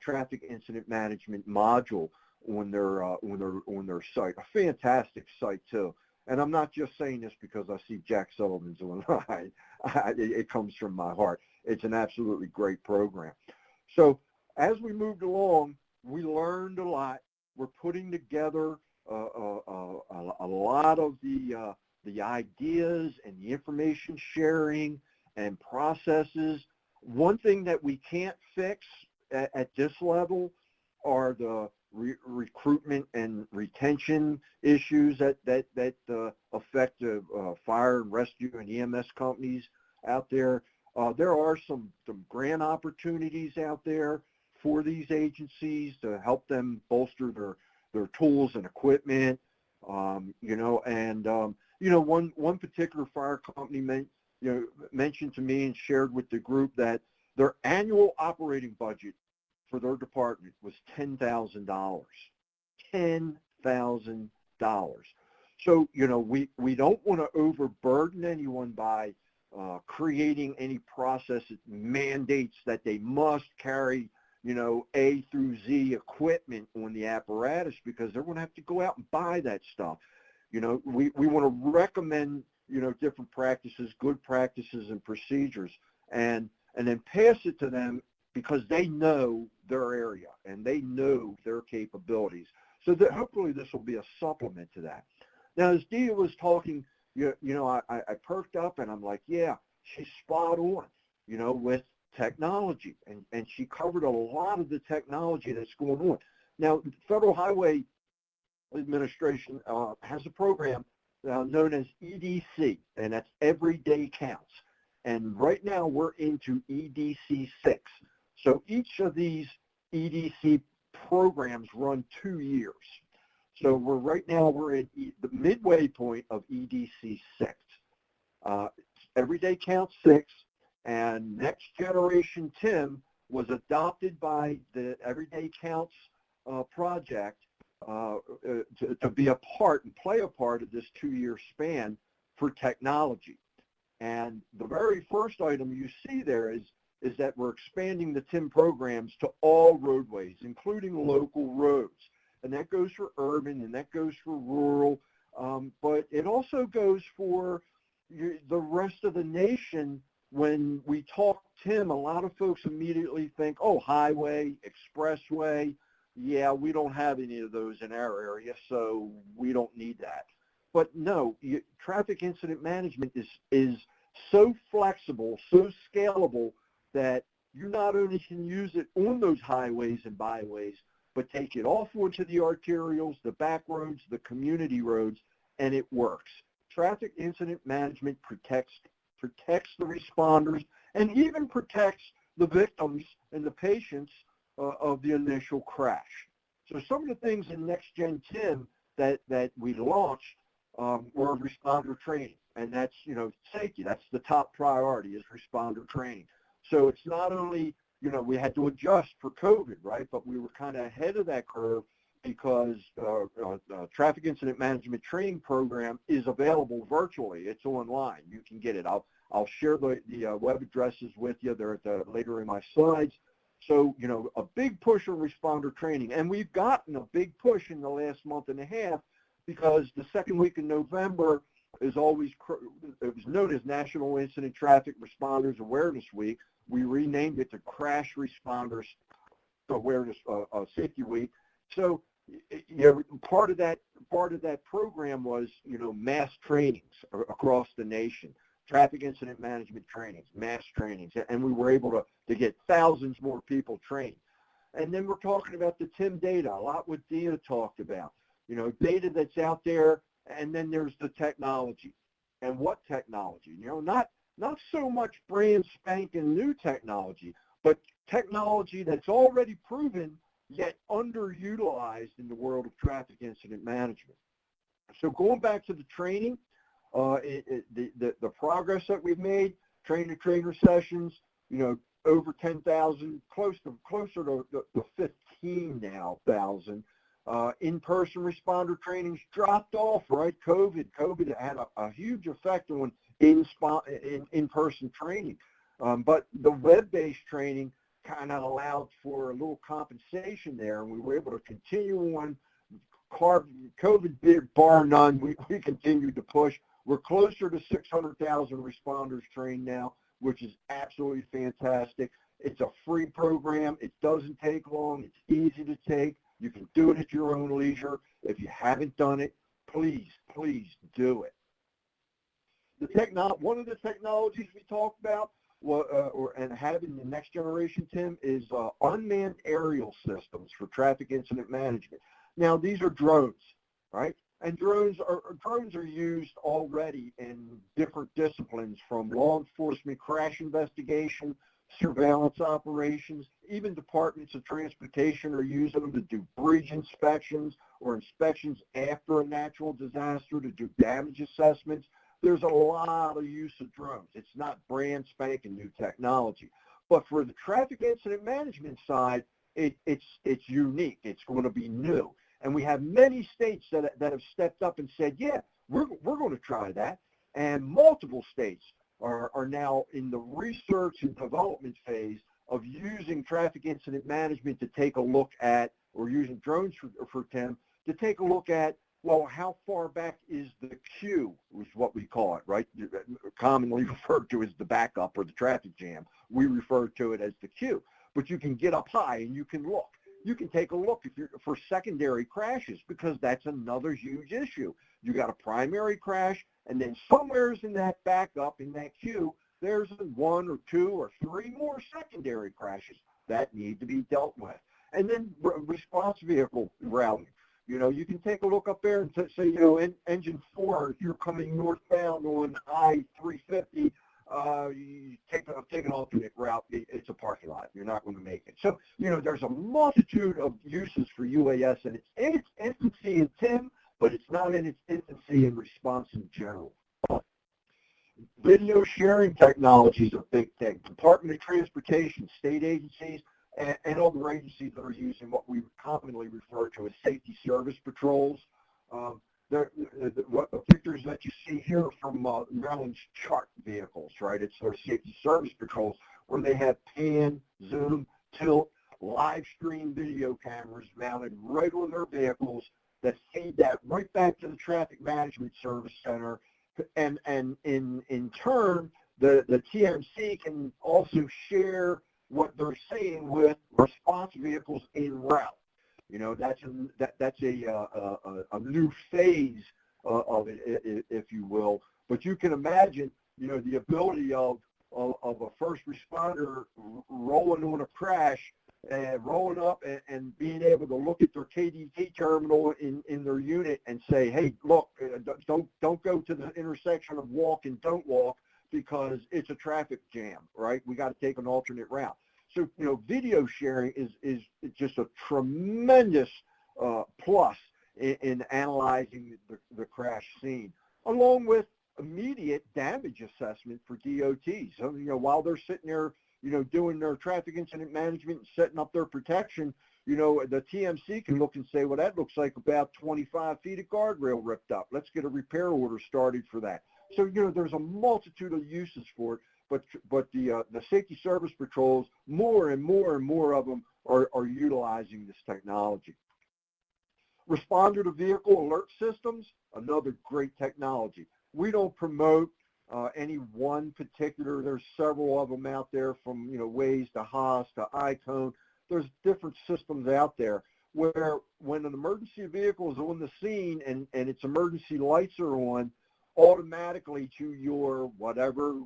traffic incident management module on their site. A fantastic site too. And I'm not just saying this because I see Jack Sullivan's online. It comes from my heart. It's an absolutely great program. So as we moved along, we learned a lot. We're putting together a lot of the ideas and the information sharing and processes. One thing that we can't fix at this level are the recruitment and retention issues that affect fire and rescue and EMS companies out there. There are some grant opportunities out there for these agencies to help them bolster their tools and equipment. One particular fire company mentioned to me and shared with the group that their annual operating budget for their department was $10,000. $10,000. So, we don't want to overburden anyone by creating any process that mandates that they must carry, A through Z equipment on the apparatus, because they're going to have to go out and buy that stuff. We want to recommend, different practices, good practices and procedures, and then pass it to them because they know their area and they know their capabilities. So that hopefully this will be a supplement to that. Now, as Dia was talking, I perked up and I'm like, yeah, she's spot on, with technology. And she covered a lot of the technology that's going on. Now, the Federal Highway Administration has a program known as EDC, and that's Everyday Counts. And right now we're into EDC 6. So each of these EDC programs run 2 years. So we're at the midway point of EDC 6. Everyday Count 6, and Next Generation TIM was adopted by the Everyday Counts project to be a part and play a part of this 2-year span for technology. And the very first item you see there is that we're expanding the TIM programs to all roadways, including local roads. And that goes for urban and that goes for rural, but it also goes for the rest of the nation. When we talk TIM, a lot of folks immediately think, oh, highway, expressway. Yeah, we don't have any of those in our area, so we don't need that. But no, traffic incident management is so flexible, so scalable, that you not only can use it on those highways and byways, but take it off onto the arterials, the back roads, the community roads, and it works. Traffic incident management protects the responders and even protects the victims and the patients of the initial crash. So some of the things in Next Gen TIM that we launched were responder training, and that's, safety. That's the top priority, is responder training. So it's not only, we had to adjust for COVID, right? But we were kind of ahead of that curve because traffic incident management training program is available virtually. It's online. You can get it. I'll share the web addresses with you. They're later in my slides. So, a big push on responder training. And we've gotten a big push in the last month and a half, because the second week in November is always, it was known as National Incident Traffic Responders Awareness Week. We renamed it to Crash Responders Awareness Safety Week. So, part of that program was, mass trainings across the nation. Traffic incident management trainings, mass trainings, and we were able to get thousands more people trained. And then we're talking about the TIM data, a lot what Dia talked about, data that's out there, and then there's the technology. And what technology? Not so much brand spanking new technology, but technology that's already proven yet underutilized in the world of traffic incident management. So going back to the training, the progress that we've made, trainer sessions, over 10,000, closer to 15 now thousand. In-person responder trainings dropped off, right? COVID had a huge effect on in-person training, but the web-based training kind of allowed for a little compensation there, and we were able to continue on. COVID bar none, we continued to push. We're closer to 600,000 responders trained now, which is absolutely fantastic. It's a free program. It doesn't take long. It's easy to take. You can do it at your own leisure. If you haven't done it, please do it. One of the technologies we talked about and having the next generation, Tim, is unmanned aerial systems for traffic incident management. Now, these are drones, right? And drones are used already in different disciplines, from law enforcement, crash investigation, surveillance operations. Even departments of transportation are using them to do bridge inspections or inspections after a natural disaster, to do damage assessments. There's a lot of use of drones. It's not brand spanking new technology. But for the traffic incident management side, it's unique. It's going to be new. And we have many states that have stepped up and said, yeah, we're going to try that. And multiple states are now in the research and development phase of using traffic incident management to take a look at, or using drones for Tim, to take a look at, well, how far back is the queue, is what we call it, right? Commonly referred to as the backup or the traffic jam. We refer to it as the queue. But you can get up high and you can look. You can take a look for secondary crashes, because that's another huge issue. You got a primary crash, and then somewhere in that backup, in that queue, there's 1 or 2 or 3 more secondary crashes that need to be dealt with. And then response vehicle routing. You know, you can take a look up there and say, you know, engine 4, if you're coming northbound on I-350, you take an alternate route, it's a parking lot. You're not going to make it. So, you know, there's a multitude of uses for UAS, and it's in its infancy in TIM, but it's not in its infancy in response in general. Video sharing technology is a big thing. Department of Transportation, state agencies, and other agencies that are using what we commonly refer to as safety service patrols. The pictures that you see here from Maryland's chart vehicles, right? It's their safety service patrols, where they have pan, zoom, tilt, live stream video cameras mounted right on their vehicles that feed that right back to the Traffic Management Service Center. And in turn, the TMC can also share what they're seeing with response vehicles en route. You know, that's a new phase of it, if you will. But you can imagine, you know, the ability of a first responder rolling on a crash, rolling up and being able to look at their KDT terminal in their unit and say, hey, look, don't go to the intersection of walk and don't walk, because it's a traffic jam, right? We got to take an alternate route. So, you know, video sharing is just a tremendous plus in analyzing the crash scene, along with immediate damage assessment for DOTs. So, you know, while they're sitting there, you know, doing their traffic incident management and setting up their protection, you know, the TMC can look and say, well, that looks like about 25 feet of guardrail ripped up. Let's get a repair order started for that. So, you know, there's a multitude of uses for it. But the safety service patrols, more and more and more of them are utilizing this technology. Responder to vehicle alert systems, another great technology. We don't promote any one particular. There's several of them out there, from, you know, Waze to Haas to Icone. There's different systems out there where when an emergency vehicle is on the scene and its emergency lights are on, automatically to your whatever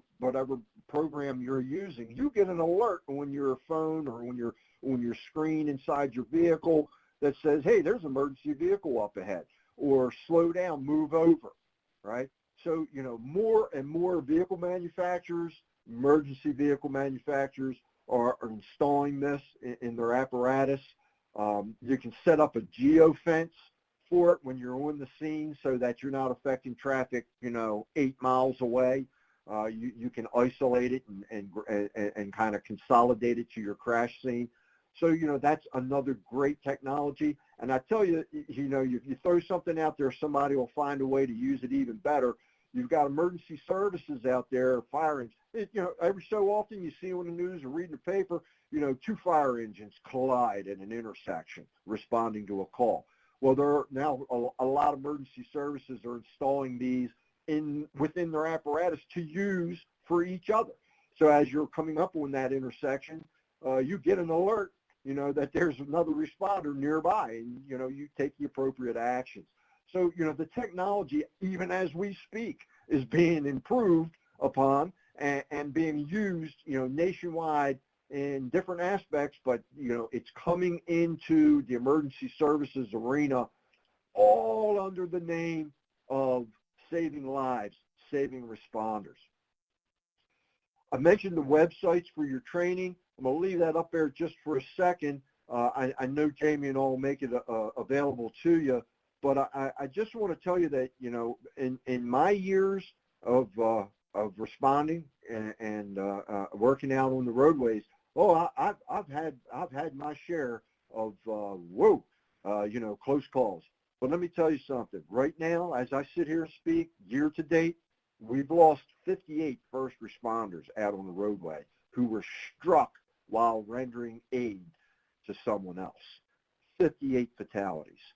program you're using, you get an alert on your phone or on your screen inside your vehicle that says, hey, there's an emergency vehicle up ahead, or slow down, move over, right? So, you know, more and more vehicle manufacturers, emergency vehicle manufacturers are installing this in their apparatus. You can set up a geofence for it when you're on the scene, so that you're not affecting traffic, you know, 8 miles away. You can isolate it and kind of consolidate it to your crash scene. So, you know, that's another great technology. And I tell you, you know, if you throw something out there, somebody will find a way to use it even better. You've got emergency services out there, fire engines. You know, every so often you see on the news or reading the paper, you know, 2 fire engines collide at an intersection responding to a call. Well, there are now a lot of emergency services are installing these within their apparatus to use for each other. So as you're coming up on that intersection, you get an alert, you know, that there's another responder nearby, and, you know, you take the appropriate actions. So, you know, the technology, even as we speak, is being improved upon, and being used, nationwide in different aspects, but, it's coming into the emergency services arena all under the name of saving lives, saving responders. I mentioned the websites for your training. I'm going to leave that up there just for a second. I know Jamie and I will make it available to you, but I just want to tell you that, in my years of responding and working out on the roadways, I've had my share of close calls. But let me tell you something. Right now, as I sit here and speak, year to date, we've lost 58 first responders out on the roadway who were struck while rendering aid to someone else. 58 fatalities.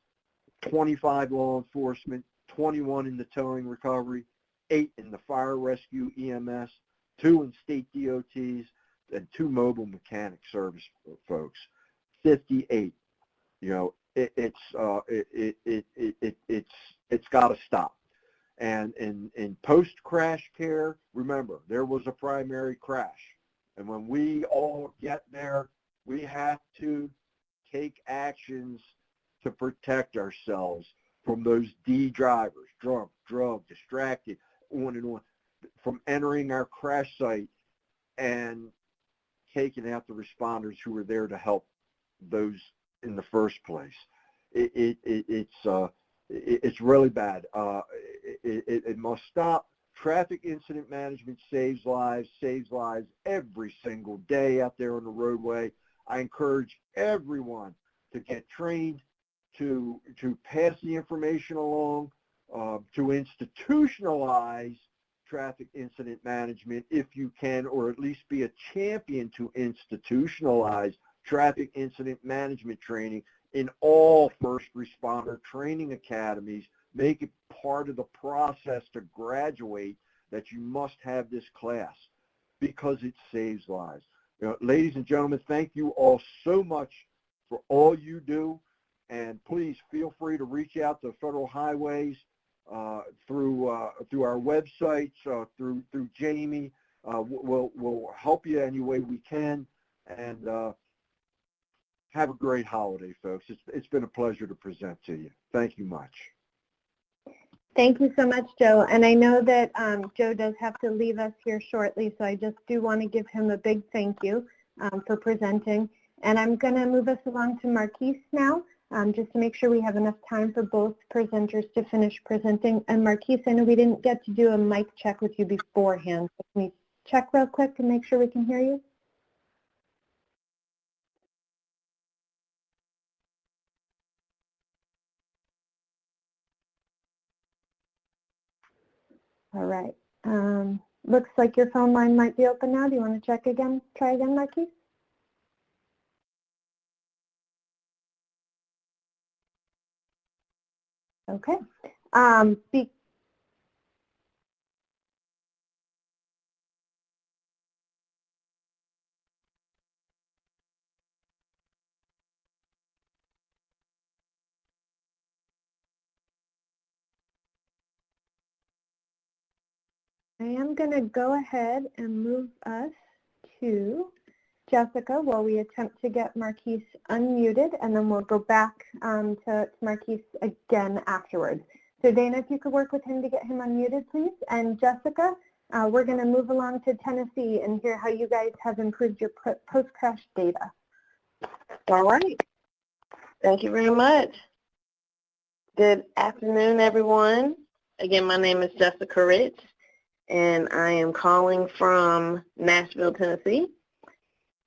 25 law enforcement, 21 in the towing recovery, 8 in the fire rescue EMS, 2 in state DOTs, and 2 mobile mechanic service folks. 58. It's got to stop. And in post-crash care, remember, there was a primary crash. And when we all get there, we have to take actions to protect ourselves from those D drivers, drunk, drugged, distracted, on and on, from entering our crash site and taking out the responders who were there to help those in the first place. It's really bad. It must stop. Traffic incident management saves lives every single day out there on the roadway. I encourage everyone to get trained, to pass the information along, to institutionalize traffic incident management if you can, or at least be a champion to institutionalize traffic incident management training in all first responder training academies. Make it part of the process to graduate that you must have this class because it saves lives. Ladies and gentlemen, thank you all so much for all you do, and please feel free to reach out to Federal Highways through our websites, through Jamie. We'll help you any way we can, and have a great holiday, folks. It's been a pleasure to present to you. Thank you much. Thank you so much, Joe. And I know that Joe does have to leave us here shortly, so I just do want to give him a big thank you for presenting. And I'm going to move us along to Marquis now, just to make sure we have enough time for both presenters to finish presenting. And Marquis, I know we didn't get to do a mic check with you beforehand. So can we check real quick and make sure we can hear you? All right. Looks like your phone line might be open now. Do you want to check again? Try again, Marquis? Okay. I am going to go ahead and move us to Jessica while we attempt to get Marquis unmuted, and then we'll go back to Marquis again afterwards. So Dana, if you could work with him to get him unmuted, please. And Jessica, we're going to move along to Tennessee and hear how you guys have improved your post-crash data. All right. Thank you very much. Good afternoon, everyone. Again, my name is Jessica Rich, and I am calling from Nashville, Tennessee,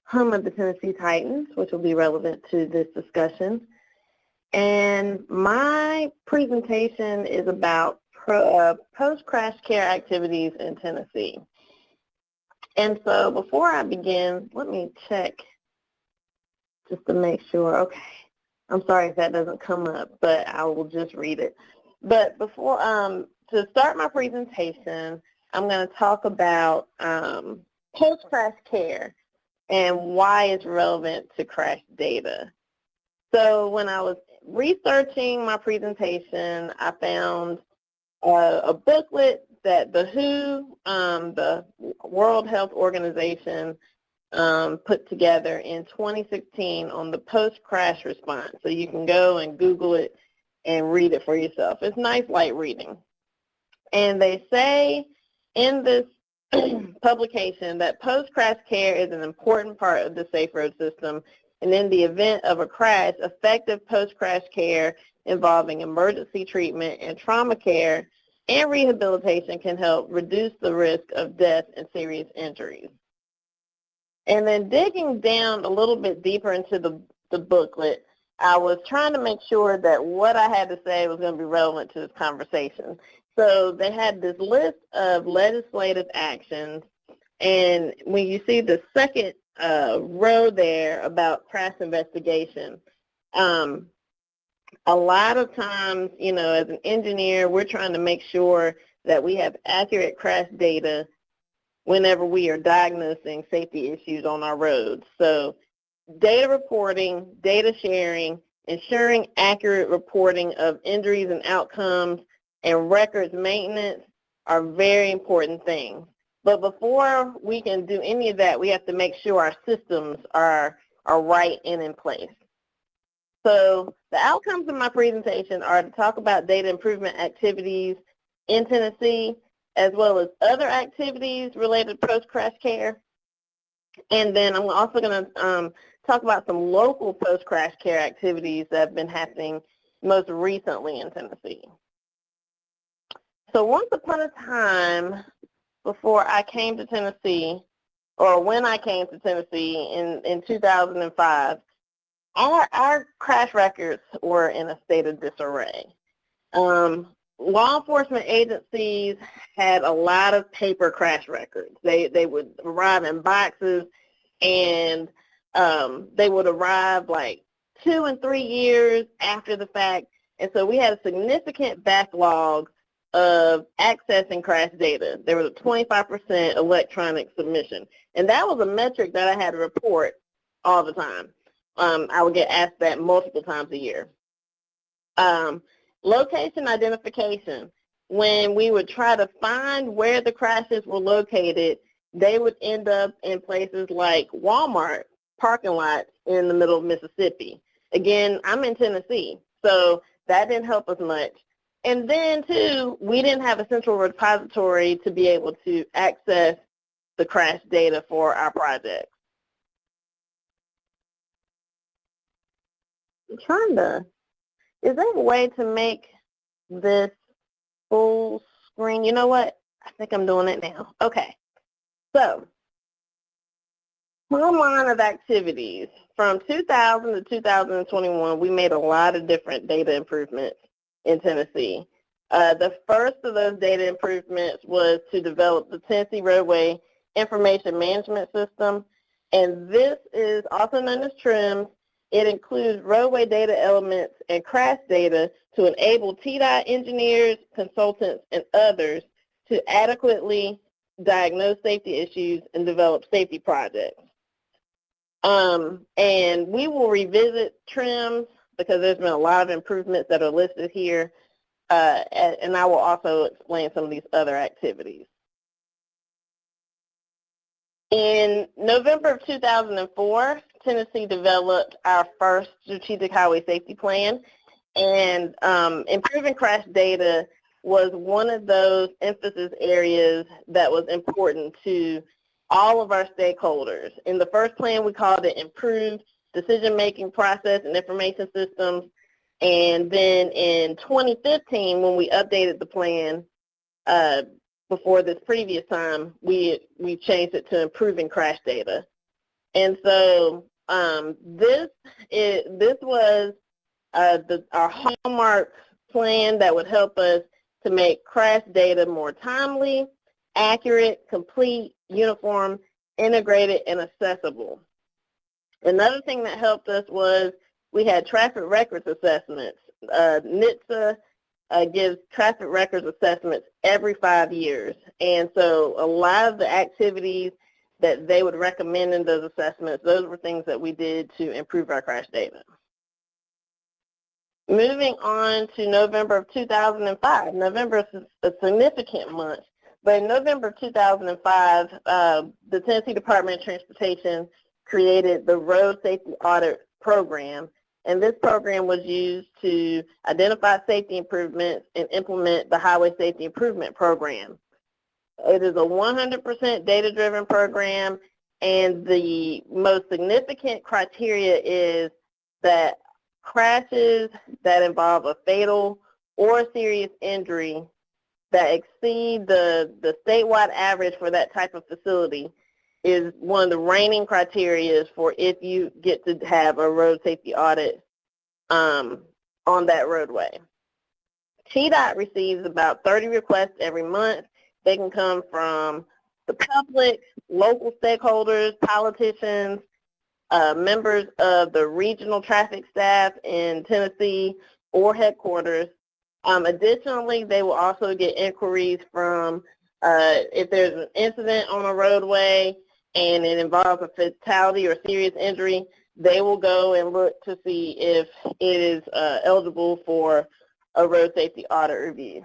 home of the Tennessee Titans, which will be relevant to this discussion. And my presentation is about post-crash care activities in Tennessee. And so before I begin, let me check just to make sure. Okay. I'm sorry if that doesn't come up, but I will just read it. But before, to start my presentation, I'm going to talk about post-crash care and why it's relevant to crash data. So when I was researching my presentation, I found a booklet that the WHO, the World Health Organization, put together in 2016 on the post-crash response. So you can go and Google it and read it for yourself. It's nice, light reading. And they say in this publication that post-crash care is an important part of the safe road system, and in the event of a crash, effective post-crash care involving emergency treatment and trauma care and rehabilitation can help reduce the risk of death and serious injuries. And then digging down a little bit deeper into the booklet, I was trying to make sure that what I had to say was going to be relevant to this conversation. So they had this list of legislative actions, and when you see the second row there about crash investigation, a lot of times, you know, as an engineer, we're trying to make sure that we have accurate crash data whenever we are diagnosing safety issues on our roads. So data reporting, data sharing, ensuring accurate reporting of injuries and outcomes, and records maintenance are very important things. But before we can do any of that, we have to make sure our systems are right and in place. So the outcomes of my presentation are to talk about data improvement activities in Tennessee, as well as other activities related to post-crash care. And then I'm also going to talk about some local post-crash care activities that have been happening most recently in Tennessee. So once upon a time, before I came to Tennessee, or when I came to Tennessee in 2005, our crash records were in a state of disarray. Law enforcement agencies had a lot of paper crash records. They would arrive in boxes, and they would arrive like 2 and 3 years after the fact. And so we had a significant backlog of accessing crash data. There was a 25% electronic submission. And that was a metric that I had to report all the time. I would get asked that multiple times a year. Location identification. When we would try to find where the crashes were located, they would end up in places like Walmart parking lots in the middle of Mississippi. Again, I'm in Tennessee, so that didn't help us much. And then, too, we didn't have a central repository to be able to access the crash data for our projects. I'm trying to, is there a way to make this full screen? You know what? I think I'm doing it now. Okay. So, small line of activities. From 2000 to 2021, we made a lot of different data improvements in Tennessee. The first of those data improvements was to develop the Tennessee Roadway Information Management System, and this is also known as TRIMS. It includes roadway data elements and crash data to enable TDOT engineers, consultants, and others to adequately diagnose safety issues and develop safety projects. And we will revisit TRIMS because there's been a lot of improvements that are listed here, and I will also explain some of these other activities. In November of 2004, Tennessee developed our first strategic highway safety plan, and improving crash data was one of those emphasis areas that was important to all of our stakeholders. In the first plan, we called it Improved Decision-Making Process and Information Systems, and then in 2015, when we updated the plan before this previous time, we changed it to Improving Crash Data. And so this was our hallmark plan that would help us to make crash data more timely, accurate, complete, uniform, integrated, and accessible. Another thing that helped us was we had traffic records assessments. NHTSA gives traffic records assessments every 5 years. And so a lot of the activities that they would recommend in those assessments, those were things that we did to improve our crash data. Moving on to November of 2005. November is a significant month But in November 2005, the Tennessee Department of Transportation created the Road Safety Audit Program, and this program was used to identify safety improvements and implement the Highway Safety Improvement Program. It is a 100% data-driven program, and the most significant criteria is that crashes that involve a fatal or serious injury that exceed the statewide average for that type of facility is one of the reigning criteria for if you get to have a road safety audit on that roadway. TDOT receives about 30 requests every month. They can come from the public, local stakeholders, politicians, members of the regional traffic staff in Tennessee or headquarters. Additionally, they will also get inquiries from if there's an incident on a roadway and it involves a fatality or serious injury, they will go and look to see if it is eligible for a road safety audit review.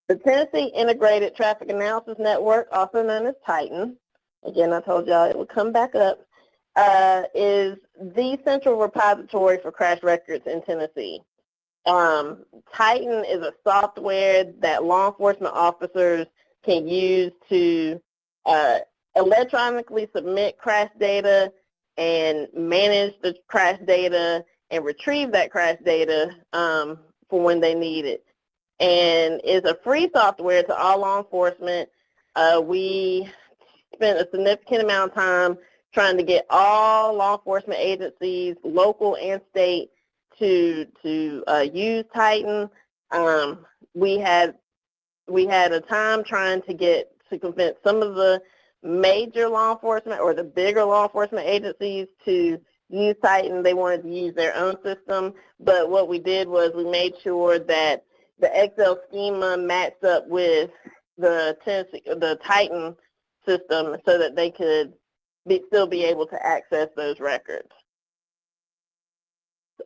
The Tennessee Integrated Traffic Analysis Network, also known as Titan, again, I told y'all it would come back up, is the central repository for crash records in Tennessee. Titan is a software that law enforcement officers can use to electronically submit crash data and manage the crash data and retrieve that crash data for when they need it. And it's a free software to all law enforcement. We spent a significant amount of time trying to get all law enforcement agencies, local and state, to use Titan. We had a time trying to convince some of the major law enforcement or the bigger law enforcement agencies to use Titan. They wanted to use their own system, but what we did was we made sure that the Excel schema matched up with the Titan system so that they could still be able to access those records.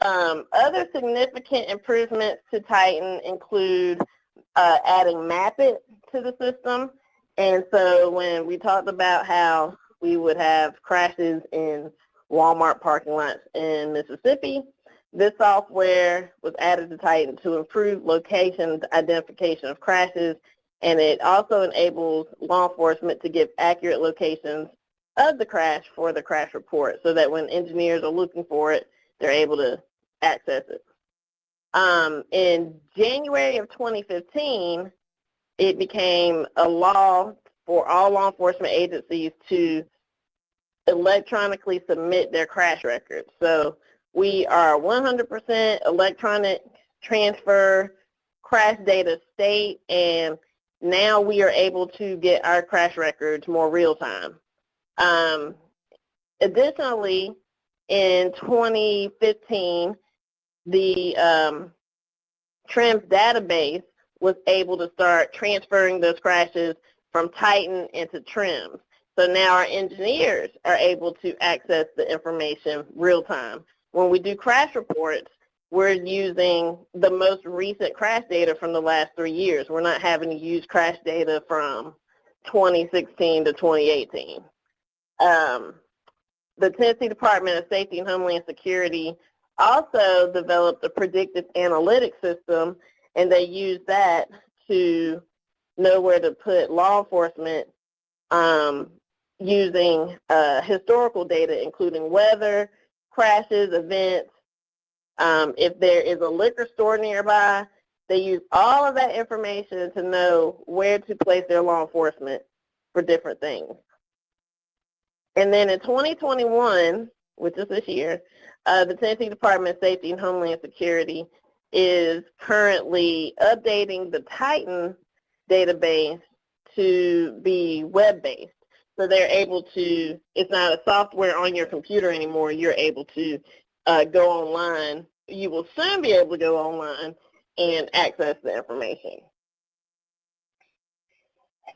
Other significant improvements to Titan include adding Mapit to the system. And so when we talked about how we would have crashes in Walmart parking lots in Mississippi, this software was added to Titan to improve location identification of crashes, and it also enables law enforcement to give accurate locations of the crash for the crash report so that when engineers are looking for it, they're able to access it. In January of 2015, it became a law for all law enforcement agencies to electronically submit their crash records. So we are 100% electronic transfer crash data state, and now we are able to get our crash records more real time. Additionally, in 2015, the TRIMS database was able to start transferring those crashes from Titan into TRIMS. So now our engineers are able to access the information real time. When we do crash reports, we're using the most recent crash data from the last 3 years. We're not having to use crash data from 2016 to 2018. The Tennessee Department of Safety and Homeland Security also developed a predictive analytics system, and they use that to know where to put law enforcement using historical data, including weather, crashes, events. If there is a liquor store nearby, they use all of that information to know where to place their law enforcement for different things. And then in 2021, which is this year, the Tennessee Department of Safety and Homeland Security is currently updating the Titan database to be web-based. So they're able to, it's not a software on your computer anymore. You're able to go online. You will soon be able to go online and access the information.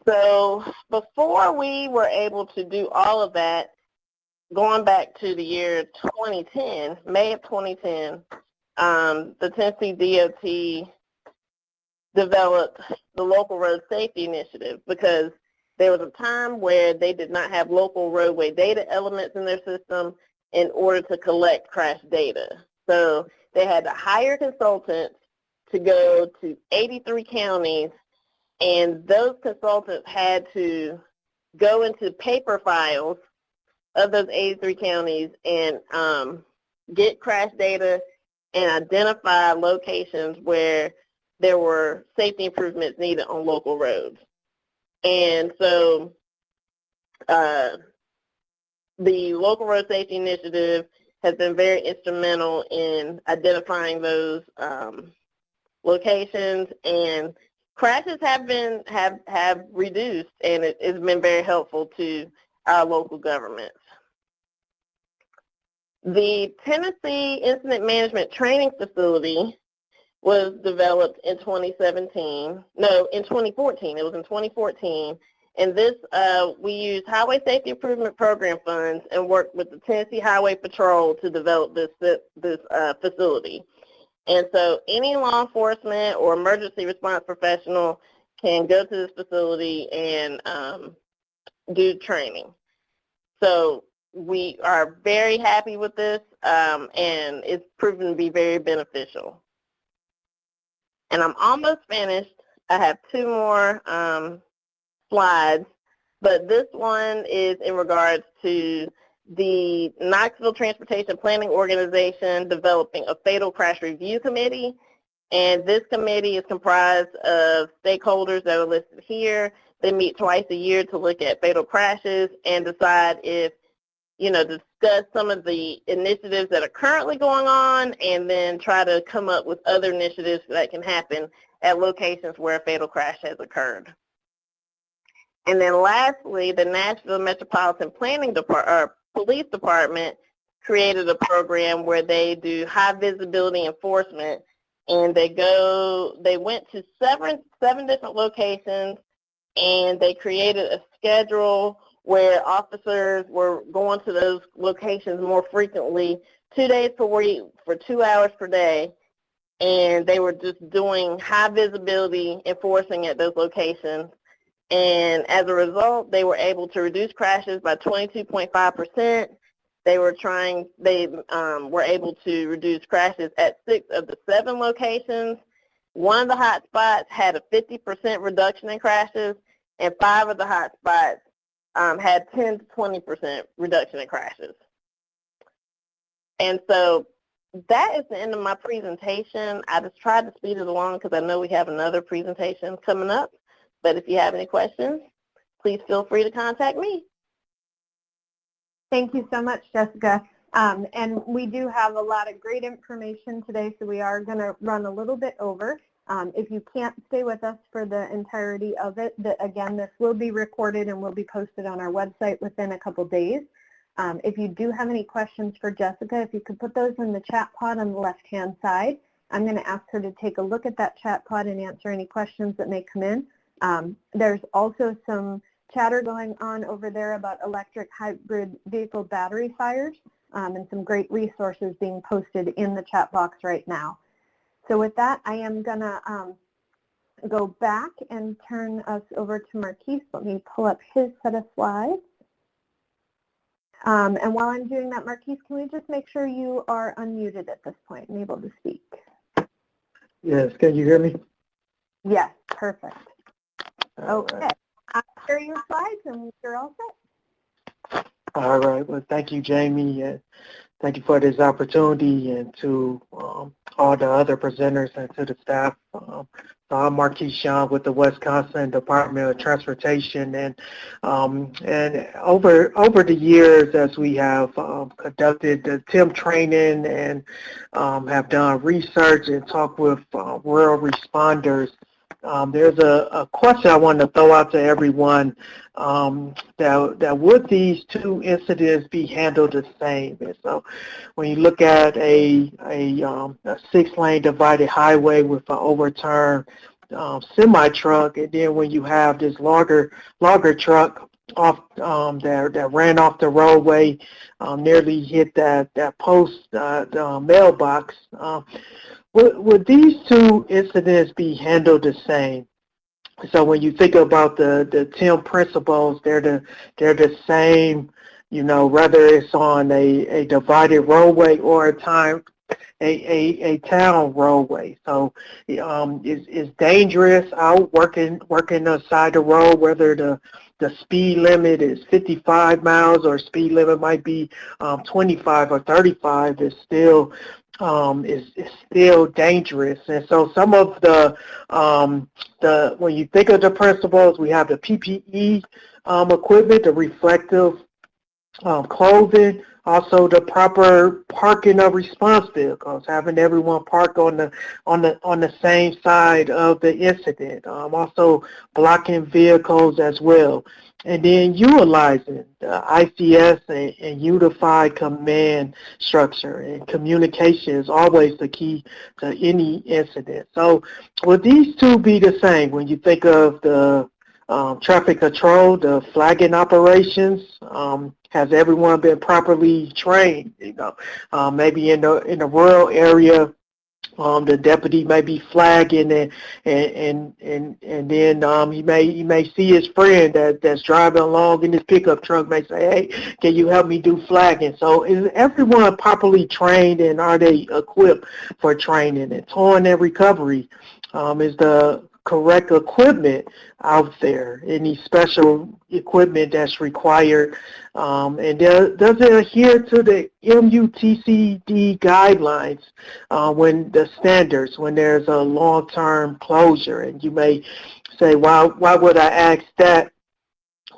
So before we were able to do all of that, going back to the year 2010, May of 2010, the Tennessee DOT developed the Local Road Safety Initiative, because there was a time where they did not have local roadway data elements in their system in order to collect crash data. So they had to hire consultants to go to 83 counties, and those consultants had to go into paper files of those 83 counties and get crash data and identify locations where there were safety improvements needed on local roads. And so the Local Road Safety Initiative has been very instrumental in identifying those locations, and crashes have reduced, and it's been very helpful to our local governments. The Tennessee Incident Management Training Facility was developed in 2017. No, in 2014. It was in 2014. And this, we used Highway Safety Improvement Program funds and worked with the Tennessee Highway Patrol to develop this facility. And so any law enforcement or emergency response professional can go to this facility and do training. So we are very happy with this, and it's proven to be very beneficial. And I'm almost finished. I have 2 more slides, but this one is in regards to the Knoxville Transportation Planning Organization developing a fatal crash review committee. And this committee is comprised of stakeholders that are listed here. They meet twice a year to look at fatal crashes and decide if, discuss some of the initiatives that are currently going on, and then try to come up with other initiatives that can happen at locations where a fatal crash has occurred. And then lastly, the Nashville Metropolitan Police Department created a program where they do high visibility enforcement, and they went to seven different locations, and they created a schedule where officers were going to those locations more frequently, 2 days per week for 2 hours per day, and they were just doing high visibility enforcing at those locations. And as a result, they were able to reduce crashes by 22.5%. They were able to reduce crashes at 6 of the 7 locations. One of the hot spots had a 50% reduction in crashes, and 5 of the hot spots had 10 to 20% reduction in crashes. And so that is the end of my presentation. I just tried to speed it along because I know we have another presentation coming up. But if you have any questions, please feel free to contact me. Thank you so much, Jessica. And we do have a lot of great information today, so we are going to run a little bit over. If you can't stay with us for the entirety of it, again, this will be recorded and will be posted on our website within a couple days. If you do have any questions for Jessica, if you could put those in the chat pod on the left-hand side. I'm going to ask her to take a look at that chat pod and answer any questions that may come in. There's also some chatter going on over there about electric hybrid vehicle battery fires, and some great resources being posted in the chat box right now. So with that, I am going to go back and turn us over to Marquis. Let me pull up his set of slides. And while I'm doing that, Marquis, can we just make sure you are unmuted at this point and able to speak? Yes, can you hear me? Yes, perfect. Okay, Right. I'll share your slides and you're all set. All right, well, thank you, Jamie, and thank you for this opportunity, and to all the other presenters and to the staff. So I'm Marquis Sean with the Wisconsin Department of Transportation, and over the years, as we have conducted the TIM training and have done research and talked with rural responders, there's a question I want to throw out to everyone, that would these 2 incidents be handled the same? And so when you look at a 6-lane divided highway with an overturned semi-truck, and then when you have this larger truck off that ran off the roadway, nearly hit that post mailbox, would these two incidents be handled the same? So when you think about the 10 principles, they're the same, you know, whether it's on a divided roadway or a town roadway. So it's dangerous out working the side of the road, whether the speed limit is 55 miles or speed limit might be 25 or 35. It's still dangerous. And so some of the when you think of the principles, we have the PPE equipment, the reflective clothing, also the proper parking of response vehicles, having everyone park on the same side of the incident, also blocking vehicles as well, and then utilizing the ICS and unified command structure. And communication is always the key to any incident. So would these two be the same when you think of the traffic control, the flagging operations? Has everyone been properly trained? You know, maybe in the rural area, the deputy may be flagging, and then he may see his friend that's driving along in his pickup truck, may say, "Hey, can you help me do flagging?" So is everyone properly trained, and are they equipped for training? And towing and recovery, is the correct equipment out there? Any special equipment that's required? And does it adhere to the MUTCD guidelines when the standards, when there's a long-term closure? And you may say, why would I ask that?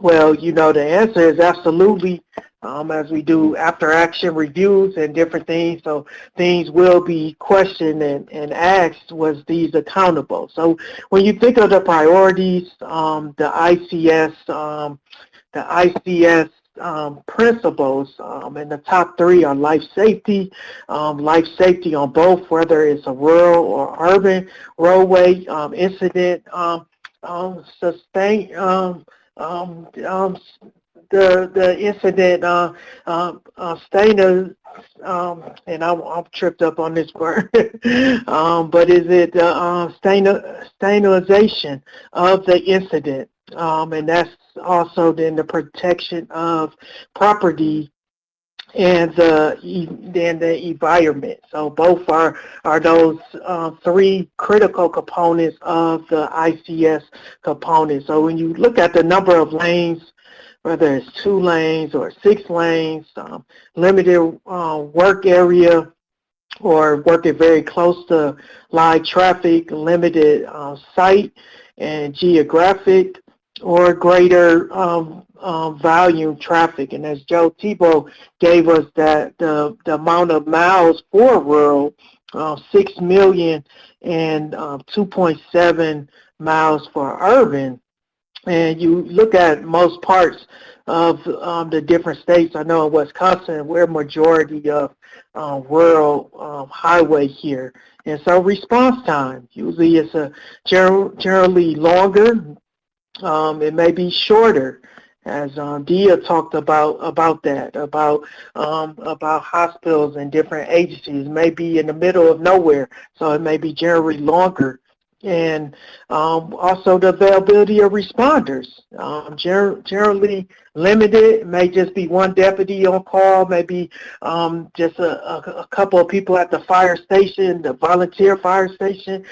Well, you know, the answer is absolutely, as we do after-action reviews and different things, so things will be questioned and asked, was these accountable? So when you think of the priorities, the ICS principles, and the top three are life safety on both, whether it's a rural or urban roadway incident, the incident, and I'm tripped up on this word, but is it stabilization of the incident, and that's also then the protection of property and the environment. So both are those three critical components of the ICS component. So when you look at the number of lanes, whether it's 2 lanes or 6 lanes, limited work area, or working very close to live traffic, limited site and geographic, or greater volume traffic. And as Joe Tebo gave us that the amount of miles for rural, 6 million and 2.7 miles for urban. And you look at most parts of the different states. I know in Wisconsin, we're majority of rural highway here. And so response time, usually it's generally longer. It may be shorter, as Dia talked about that, about hospitals and different agencies. It may be in the middle of nowhere, so it may be generally longer. And also the availability of responders, generally limited. It may just be one deputy on call, maybe just a couple of people at the fire station, the volunteer fire station.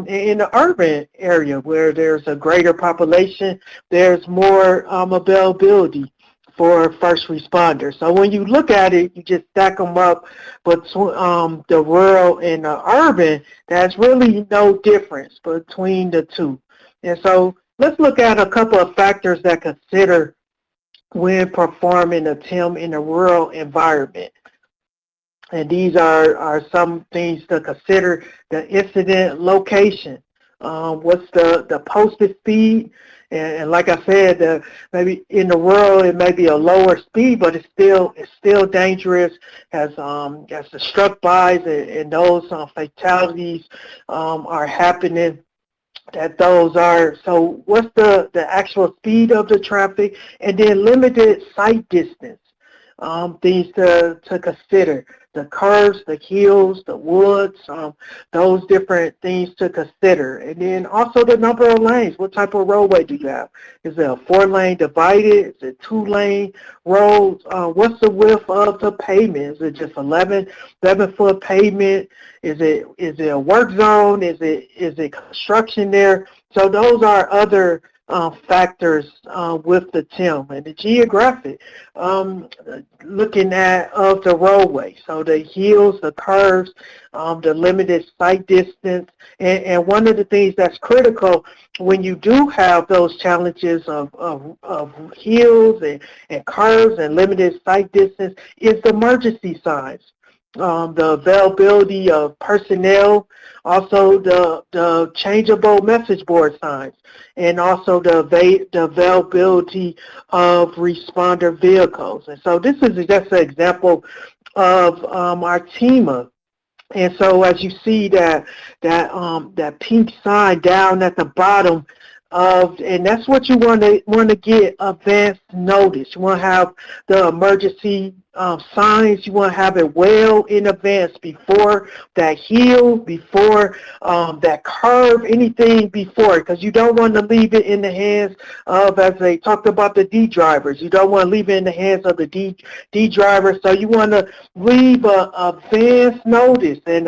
In the urban area where there's a greater population, there's more availability for first responders. So when you look at it, you just stack them up, but the rural and the urban, there's really no difference between the two. And so let's look at a couple of factors that consider when performing a TIM in a rural environment. And these are some things to consider: the incident location. What's the posted speed? And like I said, maybe in the rural it may be a lower speed, but it's still dangerous as the struck bys and those fatalities are happening. That those are, so what's the actual speed of the traffic, and then limited sight distance. Things to consider. curves, the hills, the woods, those different things to consider. And then also the number of lanes. What type of roadway do you have? Is it a 4-lane divided? Is it 2-lane roads? What's the width of the pavement? Is it just 11-foot pavement? Is it a work zone? Is it construction there? So those are other factors with the TIM. And the geographic, looking at of the roadway, so the hills, the curves, the limited sight distance, and one of the things that's critical when you do have those challenges of hills and curves and limited sight distance is the emergency signs. The availability of personnel, also the changeable message board signs, and also the availability of responder vehicles. And so this is just an example of our TEMA. And so as you see that pink sign down at the bottom and that's what you want to get advanced notice. You want to have the emergency signs. You want to have it well in advance before that hill, before that curve, anything before, because you don't want to leave it in the hands of, as they talked about, the D drivers. You don't want to leave it in the hands of the D drivers. So you want to leave a advance notice and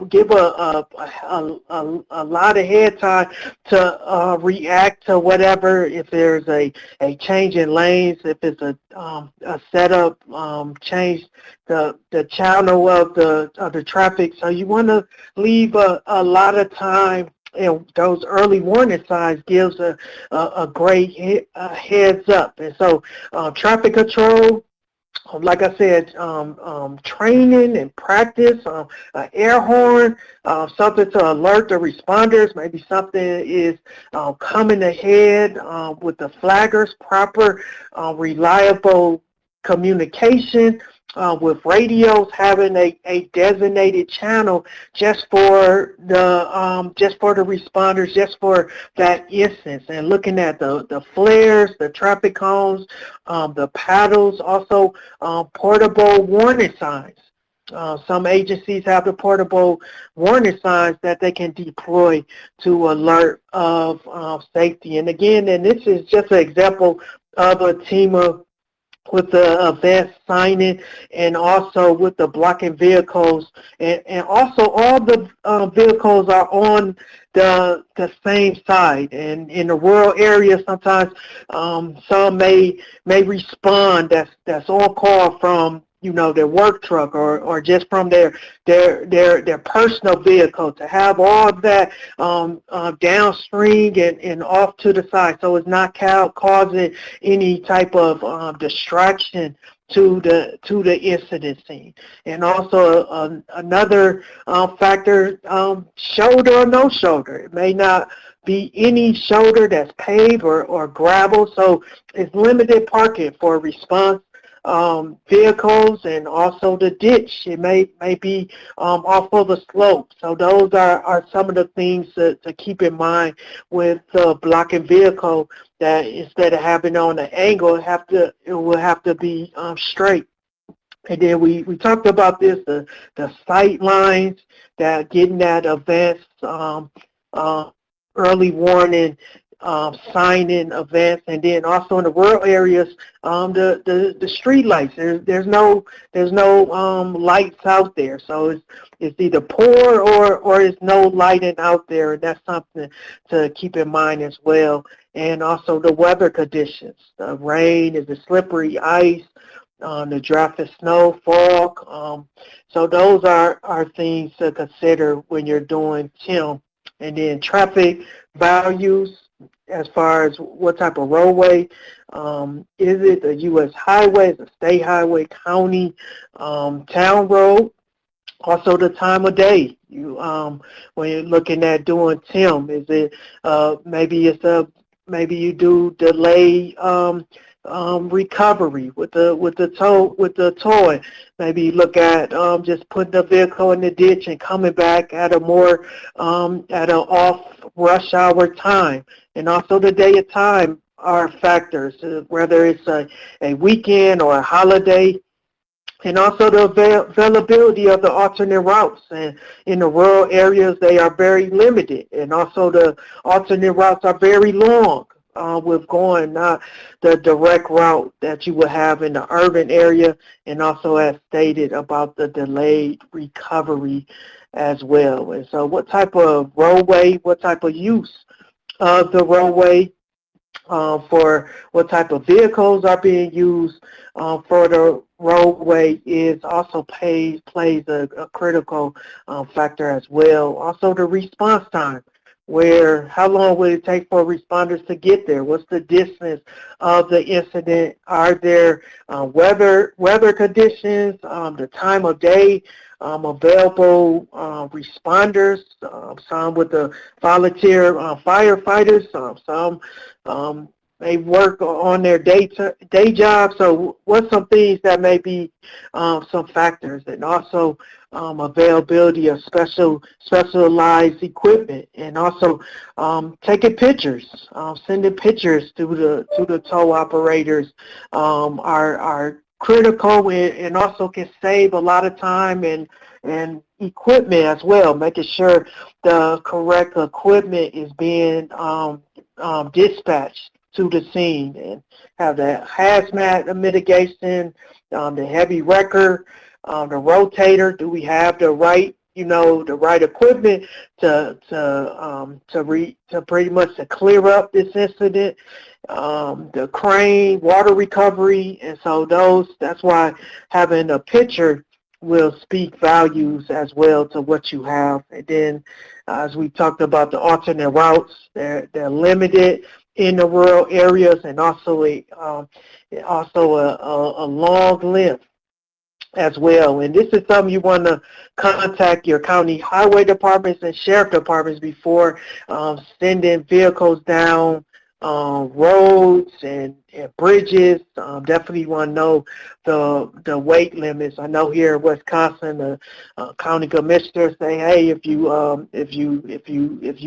give a lot of head time to react to whatever, if there's a change in lanes, if it's a setup, change the channel of the traffic. So you want to leave a lot of time, and those early warning signs gives a great heads up. And so traffic control, like I said, training and practice, air horn, something to alert the responders, maybe something is coming ahead with the flaggers, proper, reliable communication with radios, having a designated channel just for the responders, just for that instance, and looking at the flares, the traffic cones, the paddles, also portable warning signs. Some agencies have the portable warning signs that they can deploy to alert of safety. And again, and this is just an example of a team of with the advanced signing, and also with the blocking vehicles, and also all the vehicles are on the same side. And in the rural areas, sometimes some may respond that's on call from their work truck or just from their personal vehicle, to have all of that downstream and off to the side, so it's not causing any type of distraction to the incident scene. And also another factor, shoulder or no shoulder. It may not be any shoulder that's paved or gravel, so it's limited parking for response vehicles, and also the ditch. It may be off of a slope. So those are some of the things to keep in mind with the blocking vehicle, that instead of having on an angle, it will have to be straight. And then we talked about this, the sight lines, that getting that advanced early warning sign-in events. And then also in the rural areas, the street lights. There's no lights out there, so it's either poor or it's no lighting out there, and that's something to keep in mind as well. And also the weather conditions. The rain, is it slippery, ice, the draft of snow, fog. So those are things to consider when you're doing TIM. And then traffic values, as far as what type of roadway, is it a U.S. highway, is it a state highway, county, town road? Also the time of day. When you're looking at doing TIM, is it maybe you do delay recovery with the tow. Maybe you look at just putting the vehicle in the ditch and coming back at a more at an off rush hour time. And also the day of time are factors, whether it's a weekend or a holiday. and also the availability of the alternate routes. And in the rural areas, they are very limited, and also the alternate routes are very long. With going the direct route that you would have in the urban area, and also as stated about the delayed recovery as well. And so what type of roadway, what type of use of the roadway, for what type of vehicles are being used for the roadway is also plays a critical factor as well. Also the response time, where how long will it take for responders to get there? What's the distance of the incident? Are there weather conditions, the time of day, available responders, some with the volunteer firefighters, some they work on their day job. So what's some things that may be some factors, and also availability of specialized equipment, and also taking pictures, sending pictures to the tow operators are critical, and also can save a lot of time and equipment as well, making sure the correct equipment is being dispatched to the scene, and have the hazmat mitigation, the heavy wrecker, the rotator. Do we have the right, the right equipment to pretty much to clear up this incident? The crane, water recovery, and so that's why having a picture will speak values as well to what you have. And then as we talked about the alternate routes, they're limited in the rural areas, and also a long length as well. And this is something you want to contact your county highway departments and sheriff departments before sending vehicles down roads and bridges. Definitely want to know the weight limits. I know here in Wisconsin, the county commissioners say, hey, if you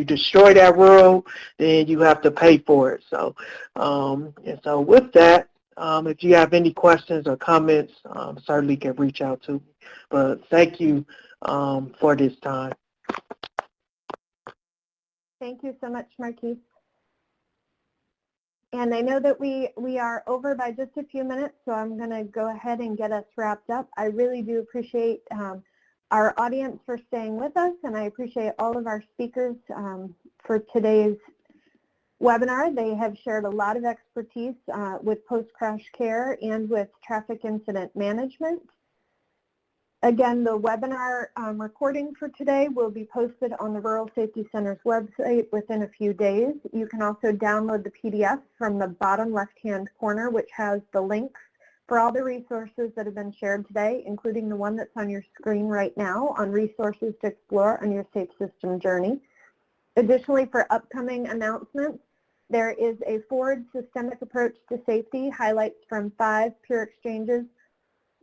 destroy that road, then you have to pay for it. So and so with that, if you have any questions or comments, certainly can reach out to me. But thank you for this time. Thank you so much, Marquis. And I know that we are over by just a few minutes, so I'm going to go ahead and get us wrapped up. I really do appreciate our audience for staying with us, and I appreciate all of our speakers for today's webinar. They have shared a lot of expertise with post-crash care and with traffic incident management. Again, the webinar recording for today will be posted on the Rural Safety Center's website within a few days. You can also download the PDF from the bottom left-hand corner, which has the links for all the resources that have been shared today, including the one that's on your screen right now on resources to explore on your safe system journey. Additionally, for upcoming announcements, there is a Forward Systemic Approach to Safety highlights from 5 peer exchanges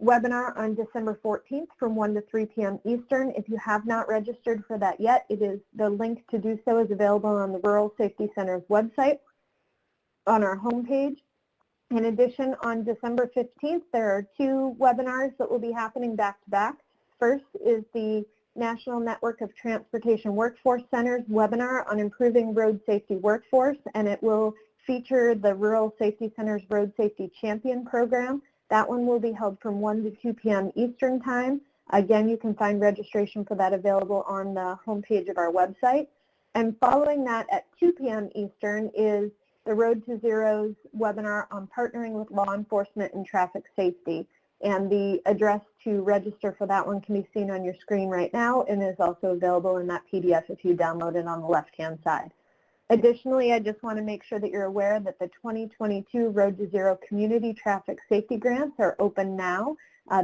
webinar on December 14th from 1 to 3 p.m. Eastern. If you have not registered for that yet, the link to do so is available on the Rural Safety Center's website on our homepage. In addition, on December 15th, there are 2 webinars that will be happening back to back. First is the National Network of Transportation Workforce Centers webinar on improving road safety workforce, and it will feature the Rural Safety Center's Road Safety Champion program. That one will be held from 1 to 2 p.m. Eastern Time. Again, you can find registration for that available on the homepage of our website. And following that at 2 p.m. Eastern is the Road to Zero's webinar on partnering with law enforcement and traffic safety. And the address to register for that one can be seen on your screen right now and is also available in that PDF if you download it on the left-hand side. Additionally, I just want to make sure that you're aware that the 2022 Road to Zero Community Traffic Safety Grants are open now.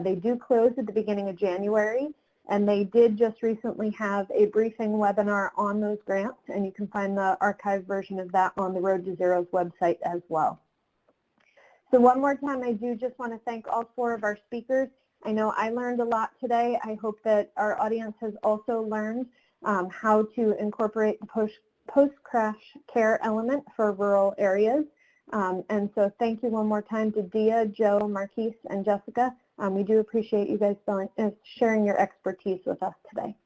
They do close at the beginning of January, and they did just recently have a briefing webinar on those grants, and you can find the archived version of that on the Road to Zero's website as well. So one more time, I do just want to thank all 4 of our speakers. I know I learned a lot today. I hope that our audience has also learned how to incorporate the post-crash care element for rural areas. And so thank you one more time to Dia, Joe, Marquis, and Jessica We do appreciate you guys sharing your expertise with us today.